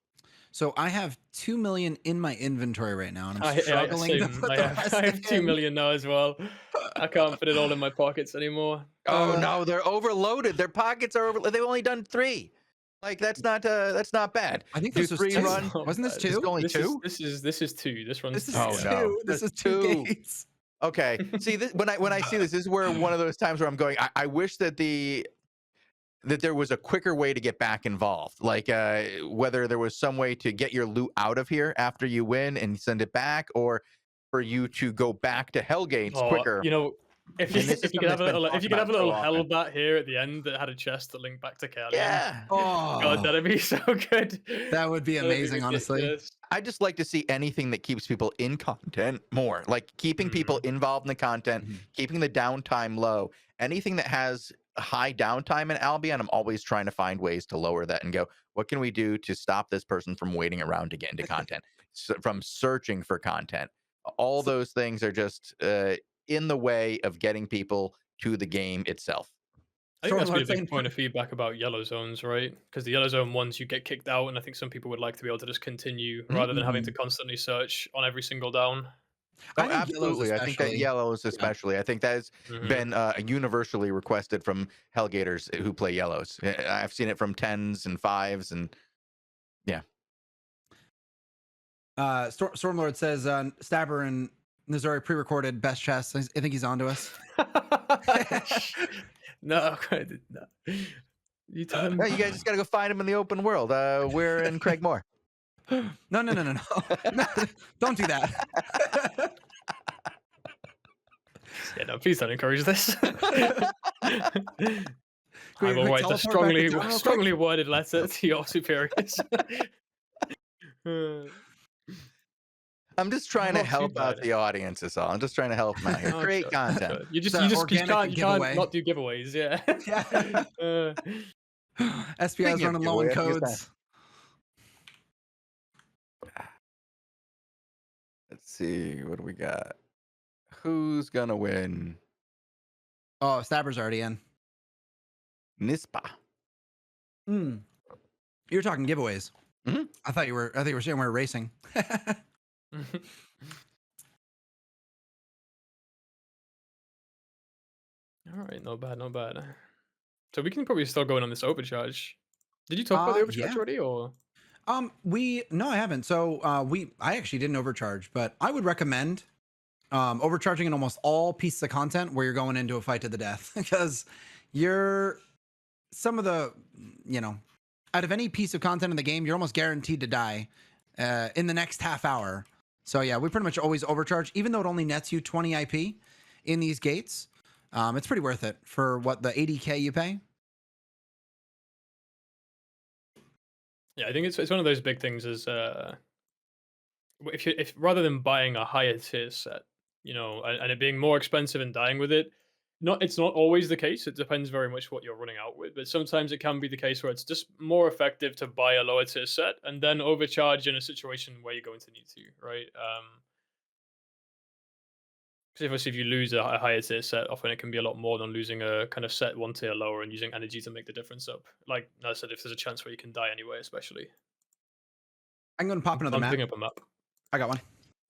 So I have 2 million in my inventory right now, and I'm I struggling to put the rest I have 2 in. million now as well. I can't fit it all in my pockets anymore. Oh no, they're overloaded. Their pockets are over. They've only done 3. Like that's not bad. I think Do this was 3 2. run. Wasn't this 2? This is only 2. This is 2. This runs. This is 2. Oh, 2. no. This is That's 2 2. gates. Okay. See, when I see this is where one of those times where I'm going. I wish that there was a quicker way to get back involved. Like whether there was some way to get your loot out of here after you win and send it back, or for you to go back to Hellgates quicker. You know, if you could have a little hell bat here at the end that had a chest that linked back to Carlion. Yeah. Oh, God, that'd be so good. that would be amazing, honestly. I just like to see anything that keeps people in content more, like keeping people involved in the content, keeping the downtime low. Anything that has high downtime in Albion, I'm always trying to find ways to lower that and go, what can we do to stop this person from waiting around to get into content, from searching for content? All those things are just in the way of getting people to the game itself. I think that's really a big point of feedback about yellow zones, right? Because the yellow zone ones, you get kicked out, and I think some people would like to be able to just continue rather than having to constantly search on every single down. Oh, absolutely. I think that yellows especially. I think that has been universally requested from Hellgaters who play yellows. I've seen it from 10s and 5s, and yeah. Stormlord says Stabber and Nazori pre-recorded best chess. I think he's on to us. No. You tell him. No, you guys just gotta go find him in the open world. We're in Craigmore. No. Don't do that. Yeah, no, please don't encourage this. I will we write a teleport strongly worded letter to your superiors. I'm just trying to help out the audience, is all. I'm just trying to help them out here. Great content. You just can't not do giveaways, yeah. SPI is running low on codes. Let's see, what do we got? Who's gonna win? Oh, Stabber's already in. Nispa. You were talking giveaways. I thought you were saying we were racing. All right, not bad. So we can probably still go in on this overcharge. Did you talk about the overcharge already, or? No, I haven't. So I actually didn't overcharge, but I would recommend overcharging in almost all pieces of content where you're going into a fight to the death, because some of the, out of any piece of content in the game, you're almost guaranteed to die in the next half hour. So yeah, we pretty much always overcharge, even though it only nets you 20 IP in these gates. It's pretty worth it for what, the 80K you pay. Yeah, I think it's one of those big things. Is if rather than buying a higher tier set, and it being more expensive and dying with it, it's not always the case. It depends very much what you're running out with, but sometimes it can be the case where it's just more effective to buy a lower tier set and then overcharge in a situation where you're going to need to, right? Because if you lose a higher tier set, often it can be a lot more than losing a kind of set 1 tier lower and using energy to make the difference up. Like I said, if there's a chance where you can die anyway, especially. I'm going to pop another map. Picking up a map. I got one.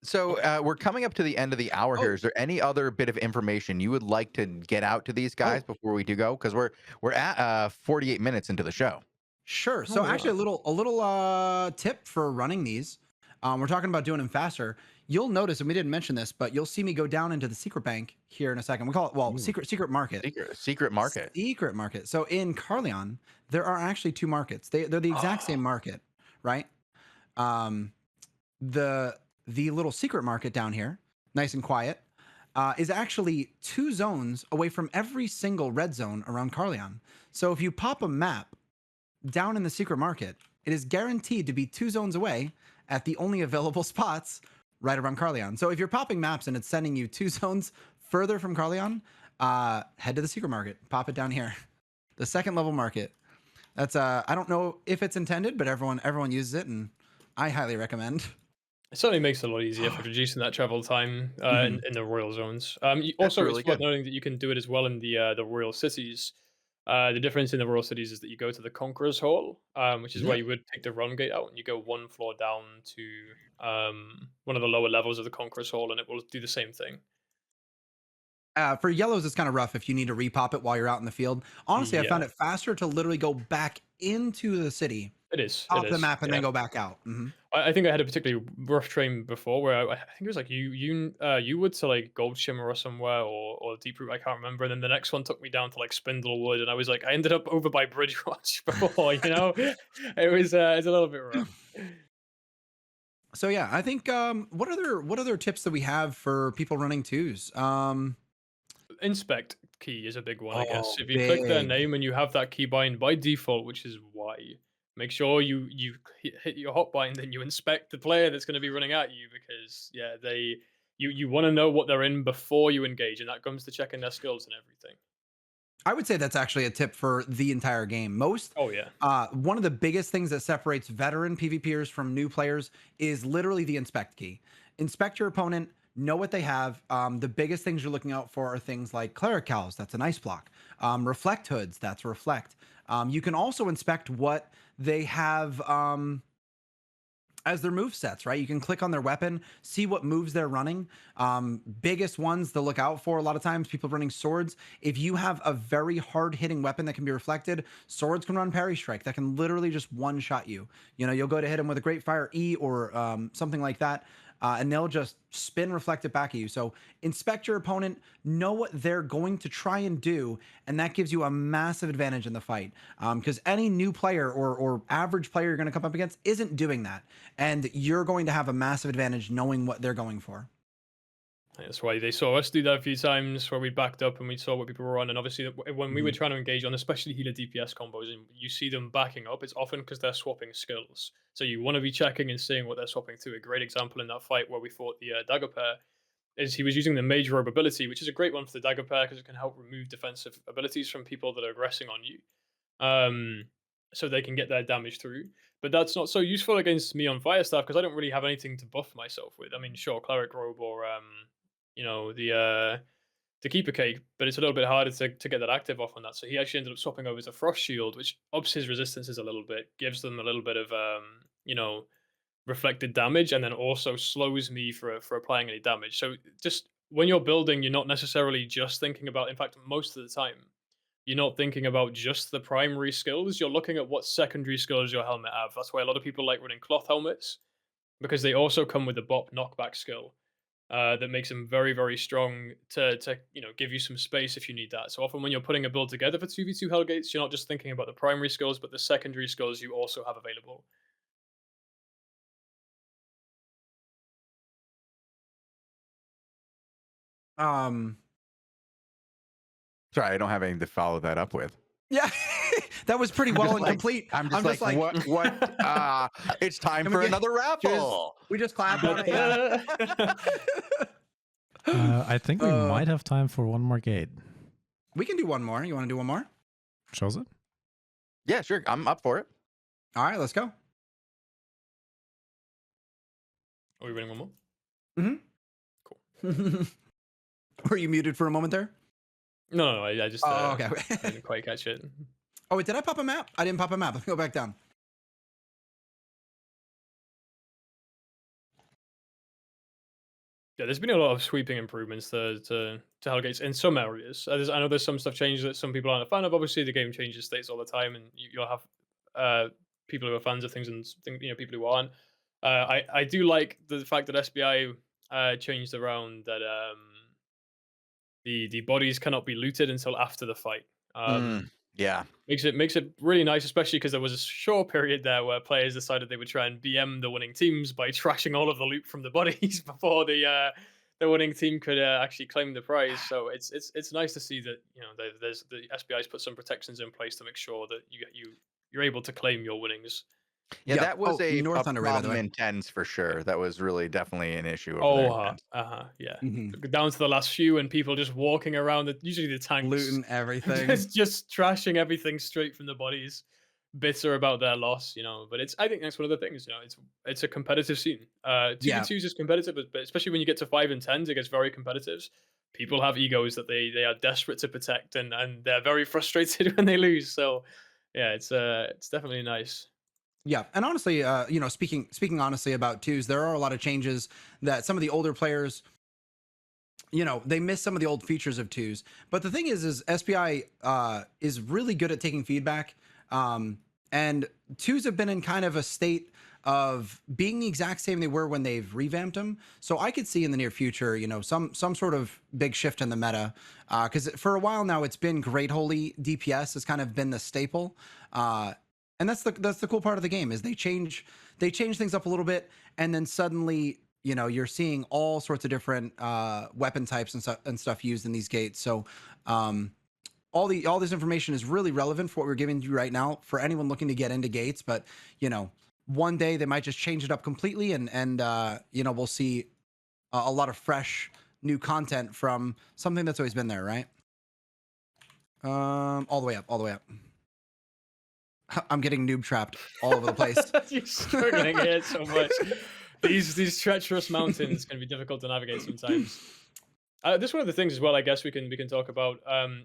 So we're coming up to the end of the hour here. Is there any other bit of information you would like to get out to these guys before we do go? Because we're at 48 minutes into the show. Sure. So actually, a little tip for running these. We're talking about doing them faster. You'll notice, and we didn't mention this, but you'll see me go down into the secret bank here in a second. We call it, secret market. Secret market. Secret market. So in Carlion, there are actually 2 markets. They're the exact same market, right? The little secret market down here, nice and quiet, is actually 2 zones away from every single red zone around Carlion. So if you pop a map down in the secret market, it is guaranteed to be 2 zones away at the only available spots right around Carlion. So if you're popping maps and it's sending you 2 zones further from Carlion, head to the secret market, pop it down here. The 2nd level market. That's I don't know if it's intended, but everyone uses it, and I highly recommend. It certainly makes it a lot easier for reducing that travel time Mhm. in the royal zones. That's Also, really it's worth good. noting that you can do it as well in the royal cities. The difference in the royal cities is that you go to the Conqueror's Hall, which is where Yeah. you would take the run gate out, and you go one floor down to one of the lower levels of the Conqueror's Hall, and it will do the same thing. For yellows, it's kind of rough if you need to repop it while you're out in the field. Honestly, I found Yeah, it faster to literally go back into the city, it is. It top the is. map, and then Yeah. go back out. I think I had a particularly rough train before where I think it was like you would to like Gold Shimmer or somewhere or Deep Root, I can't remember. And then the next one took me down to like Spindlewood, and I was like I ended up over by Bridgewatch before, it's a little bit rough. So yeah, I think what other tips that we have for people running twos? Inspect key is a big one, I guess. Oh, If you click their big. name and you have that keybind by default, which is Y, make sure you hit your hotbar and then you inspect the player that's going to be running at you because yeah, you want to know what they're in before you engage, and that comes to checking their skills and everything. I would say that's actually a tip for the entire game. Oh yeah, One of the biggest things that separates veteran PvPers from new players is literally the inspect key. Inspect your opponent, know what they have. The biggest things you're looking out for are things like clericals, that's an ice block. Reflect hoods, that's reflect. You can also inspect what they have. As their move sets, right? You can click on their weapon, see what moves they're running. Biggest ones to look out for a lot of times, people running swords. If you have a very hard hitting weapon that can be reflected, swords can run parry strike that can literally just one shot you. You'll go to hit them with a great fire E or something like that. And they'll just spin reflect it back at you. So inspect your opponent, know what they're going to try and do, and that gives you a massive advantage in the fight. Because any new player or average player you're going to come up against isn't doing that, and you're going to have a massive advantage knowing what they're going for. that's why they saw us do that a few times where we backed up and we saw what people were on. And obviously, when we were trying to engage on, especially healer DPS combos, and you see them backing up, it's often because they're swapping skills. So you want to be checking and seeing what they're swapping to. A great example in that fight where we fought the dagger pair is he was using the mage robe ability, which is a great one for the dagger pair because it can help remove defensive abilities from people that are aggressing on you. Um, so they can get their damage through. But that's not so useful against me on fire staff because I don't really have anything to buff myself with. I mean, sure, cleric robe or the keeper cake, but it's a little bit harder to get that active off on that. So he actually ended up swapping over to frost shield, which ups his resistances a little bit, gives them a little bit of reflected damage, and then also slows me for applying any damage. So just when you're building, you're not necessarily just thinking about. In fact, most of the time, you're not thinking about just the primary skills. You're looking at what secondary skills your helmet have. That's why a lot of people like running cloth helmets because they also come with a bop knockback skill that makes them very, very strong to give you some space if you need that. So often when you're putting a build together for 2v2 Hellgates, you're not just thinking about the primary skills, but the secondary skills you also have available. Um, Sorry, I don't have anything to follow that up with. yeah, that was pretty I'm well just and like- complete. I'm just like, what? It's time Can for we get- another raffle. We just clap on it. Yeah. I think we might have time for one more gate. We can do one more. You want to do one more? Shozen? Yeah, sure. I'm up for it. All right, let's go. Are we running one more? Cool. Were you muted for a moment there? No, I just Okay. I didn't quite catch it. Oh, wait, did I pop a map? I didn't pop a map. Let me go back down. Yeah, there's been a lot of sweeping improvements to Hellgates in some areas. I know there's some stuff changed that some people aren't a fan of. Obviously, the game changes states all the time, and you'll have people who are fans of things and people who aren't. I do like the fact that SBI changed around that the bodies cannot be looted until after the fight. Yeah. Makes it really nice, especially because there was a short period there where players decided they would try and BM the winning teams by trashing all of the loot from the bodies before the winning team could actually claim the prize. So it's nice to see that there's the SBI's put some protections in place to make sure that you're able to claim your winnings. Yeah, that was a North Thunder Ray, by the problem way. in tens for sure. That was really definitely an issue over there. in tens. Yeah. Mhm. Down to the last few and people just walking around. Usually the tanks Looting everything. just trashing everything straight from the bodies. bitter about their loss, you know. But I think that's one of the things, you know. It's a competitive scene. Yeah. 2v2s is competitive, but especially when you get to 5 and 10s, it gets very competitive. People have egos that they are desperate to protect, and they're very frustrated when they lose. So yeah, it's definitely nice. Yeah, and honestly, you know, speaking honestly about twos, there are a lot of changes that some of the older players, you know, they miss some of the old features of twos. But the thing is SPI is really good at taking feedback, and twos have been in kind of a state of being the exact same they were when they've revamped them. So I could see in the near future, you know, some sort of big shift in the meta, because for a while now it's been Great Holy DPS has kind of been the staple. And that's the cool part of the game is they change things up a little bit, and then suddenly, you know, you're seeing all sorts of different weapon types and stuff used in these gates. So all this information is really relevant for what we're giving you right now for anyone looking to get into gates. But you know, one day they might just change it up completely, and you know, we'll see a lot of fresh new content from something that's always been there, right? All the way up. I'm getting noob trapped all over the place. You're struggling here so much. These treacherous mountains can be difficult to navigate sometimes. This is one of the things as well, I guess we can talk about.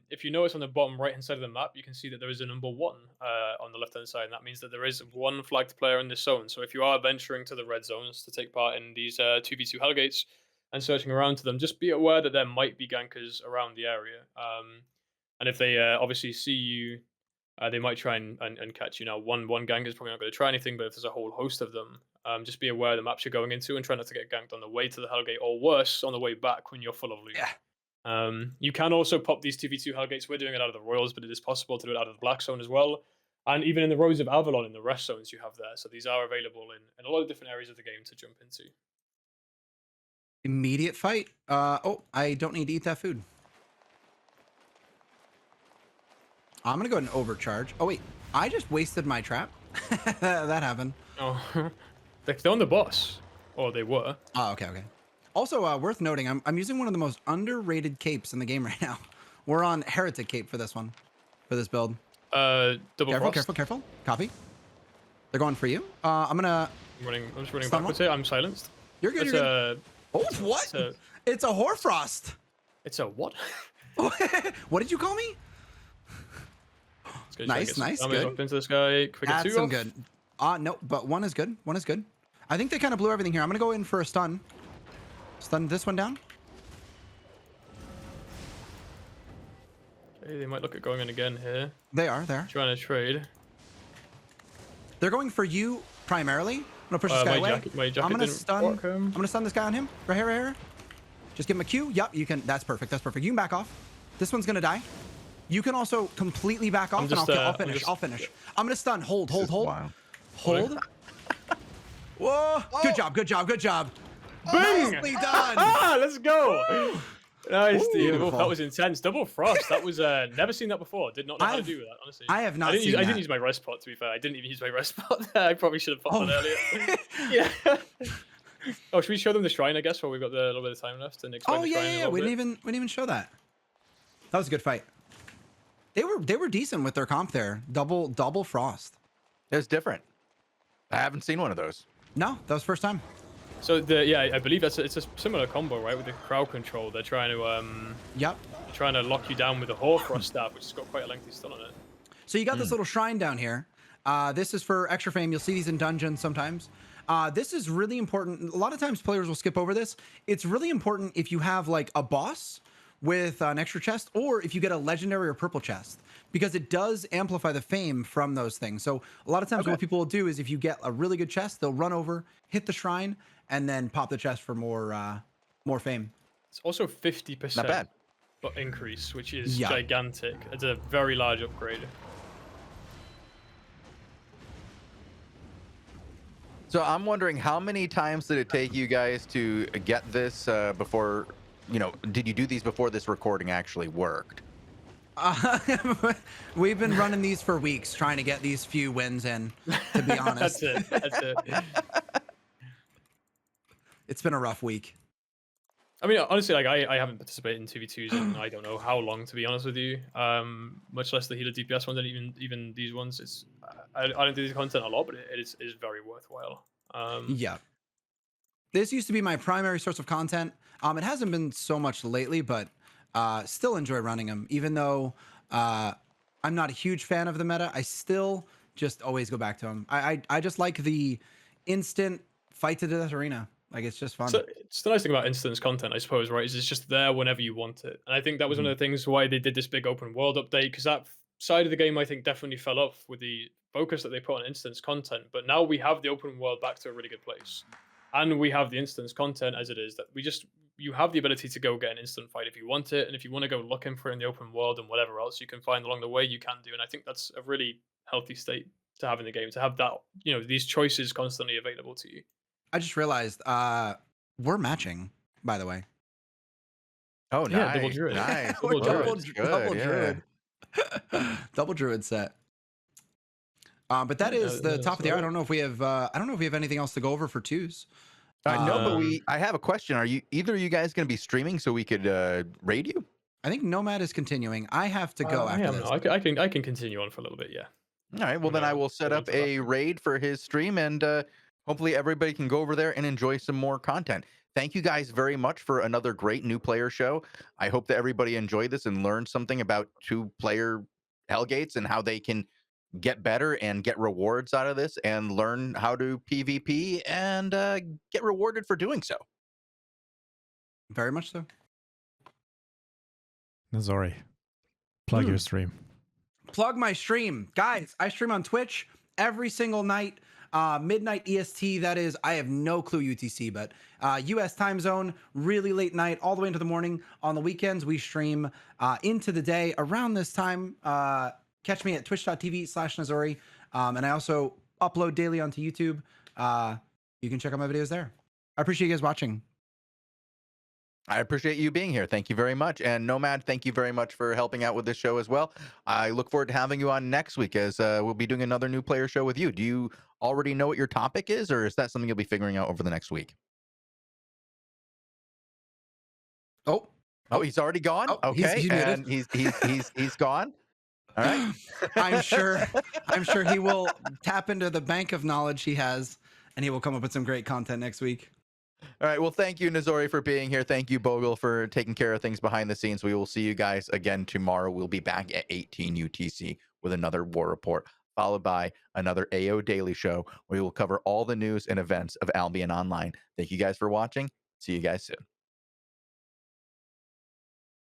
If you notice on the bottom right hand side of the map, you can see that there is a number 1 on the left hand side, and that means that there is one flagged player in this zone. So if you are venturing to the red zones to take part in these 2v2 Hellgates and searching around to them, just be aware that there might be gankers around the area. And if they obviously see you, they might try and catch you. Now, one gank is probably not going to try anything, but if there's a whole host of them, just be aware of the maps you're going into and try not to get ganked on the way to the Hellgate, or worse, on the way back when you're full of loot. Yeah. You can also pop these 2v2 Hellgates. We're doing it out of the Royals, but it is possible to do it out of the Black Zone as well. And even in the Roads of Avalon, in the rest zones you have there. So these are available in a lot of different areas of the game to jump into. Immediate fight. Oh, I don't need to eat that food. I'm gonna go ahead and overcharge. Oh wait, I just wasted my trap. That happened. Oh, they're on the boss. Or they were. Oh, okay. Also, worth noting, I'm using one of the most underrated capes in the game right now. We're on Heretic Cape for this one, for this build. Double frost. Careful. Copy. They're going for you. I'm just running backwards here. I'm silenced. You're good. You're good. Oh, what? It's a Hoarfrost. It's a what? What did you call me? Nice. Good. Jump into this guy. Add some good. No, but one is good. I think they kind of blew everything here. I'm gonna go in for a stun. Stun this one down. Okay, they might look at going in again here. They are. Trying to trade. They're going for you primarily. I'm gonna push this guy away. I'm gonna stun this guy on him. Right here. Just give him a Q. Yup, you can. That's perfect. You can back off. This one's gonna die. You can also completely back off, and I'll finish. I'm gonna stun. Hold. Wow. Hold. Whoa! Oh. Good job. Bang! Nicely done. Let's go. Nice, Steve. Beautiful. That was intense. Double frost. That was never seen that before. Did not know how to do that. Honestly, I have not. I didn't use my rest pot. To be fair, I didn't even use my rest pot. I probably should have popped that earlier. Yeah. Oh, should we show them the shrine? I guess while we've got a little bit of time left. And explain the shrine. Yeah. We didn't even show that. That was a good fight. They were decent with their comp there. Double frost. It was different. I haven't seen one of those. No, that was first time. So I believe it's a similar combo, right? With the crowd control, they're trying to lock you down with a Hoarfrost staff, which has got quite a lengthy stun on it. So you got this little shrine down here. This is for extra fame. You'll see these in dungeons sometimes. This is really important. A lot of times players will skip over this. It's really important if you have like a boss with an extra chest, or if you get a legendary or purple chest, because it does amplify the fame from those things. So a lot of times what people will do is if you get a really good chest, they'll run over, hit the shrine, and then pop the chest for more fame. It's also 50% not bad increase, which is gigantic. It's a very large upgrade. So I'm wondering, how many times did it take you guys to get this before, did you do these before this recording actually worked? We've been running these for weeks, trying to get these few wins in, to be honest. That's it. It's been a rough week. I mean, honestly, like I haven't participated in 2v2s in I don't know how long, to be honest with you. Much less the healer DPS ones, and even these ones. It's I don't do the content a lot, but it is very worthwhile. Yeah. This used to be my primary source of content. It hasn't been so much lately, but still enjoy running them. Even though I'm not a huge fan of the meta, I still just always go back to them. I just like the instant fight to the death arena. Like, it's just fun. So it's the nice thing about instance content, I suppose, right? Is it's just there whenever you want it, and I think that was one of the things why they did this big open world update, because that side of the game I think definitely fell off with the focus that they put on instance content. But now we have the open world back to a really good place, and we have the instance content as it is. That you have the ability to go get an instant fight if you want it, and if you want to go looking for it in the open world and whatever else you can find along the way, you can do. And I think that's a really healthy state to have in the game, to have that these choices constantly available to you. I just realized we're matching, by the way. Oh, Yeah, nice. double druid. Nice. Double Good, druid. Double yeah. druid. Double druid set. But that is the top of the hour. I don't know if we have anything else to go over for twos. No, but I have a question. Are either of you guys going to be streaming so we could raid you? I think Nomad is continuing. I have to go after this. I can continue on for a little bit. Yeah. All right. Well, then I will set up a raid for his stream, and hopefully everybody can go over there and enjoy some more content. Thank you guys very much for another great new player show. I hope that everybody enjoyed this and learned something about 2-player Hellgates and how they can get better and get rewards out of this and learn how to PvP and get rewarded for doing so. Very much so. Nazori, plug your stream. Plug my stream. Guys, I stream on Twitch every single night, midnight EST. That is, I have no clue UTC, but US time zone, really late night, all the way into the morning. On the weekends, we stream into the day around this time. Catch me at twitch.tv/Nazori. And I also upload daily onto YouTube. You can check out my videos there. I appreciate you guys watching. I appreciate you being here. Thank you very much. And Nomad, thank you very much for helping out with this show as well. I look forward to having you on next week, as we'll be doing another new player show with you. Do you already know what your topic is, or is that something you'll be figuring out over the next week? Oh, he's already gone? Oh, okay. he's and he's gone. All right. I'm sure he will tap into the bank of knowledge he has, and he will come up with some great content next week. All right. Well, thank you, Nazori, for being here. Thank you, Bogul, for taking care of things behind the scenes. We will see you guys again tomorrow. We'll be back at 18 UTC with another war report, followed by another AO Daily Show, where we will cover all the news and events of Albion Online. Thank you guys for watching. See you guys soon.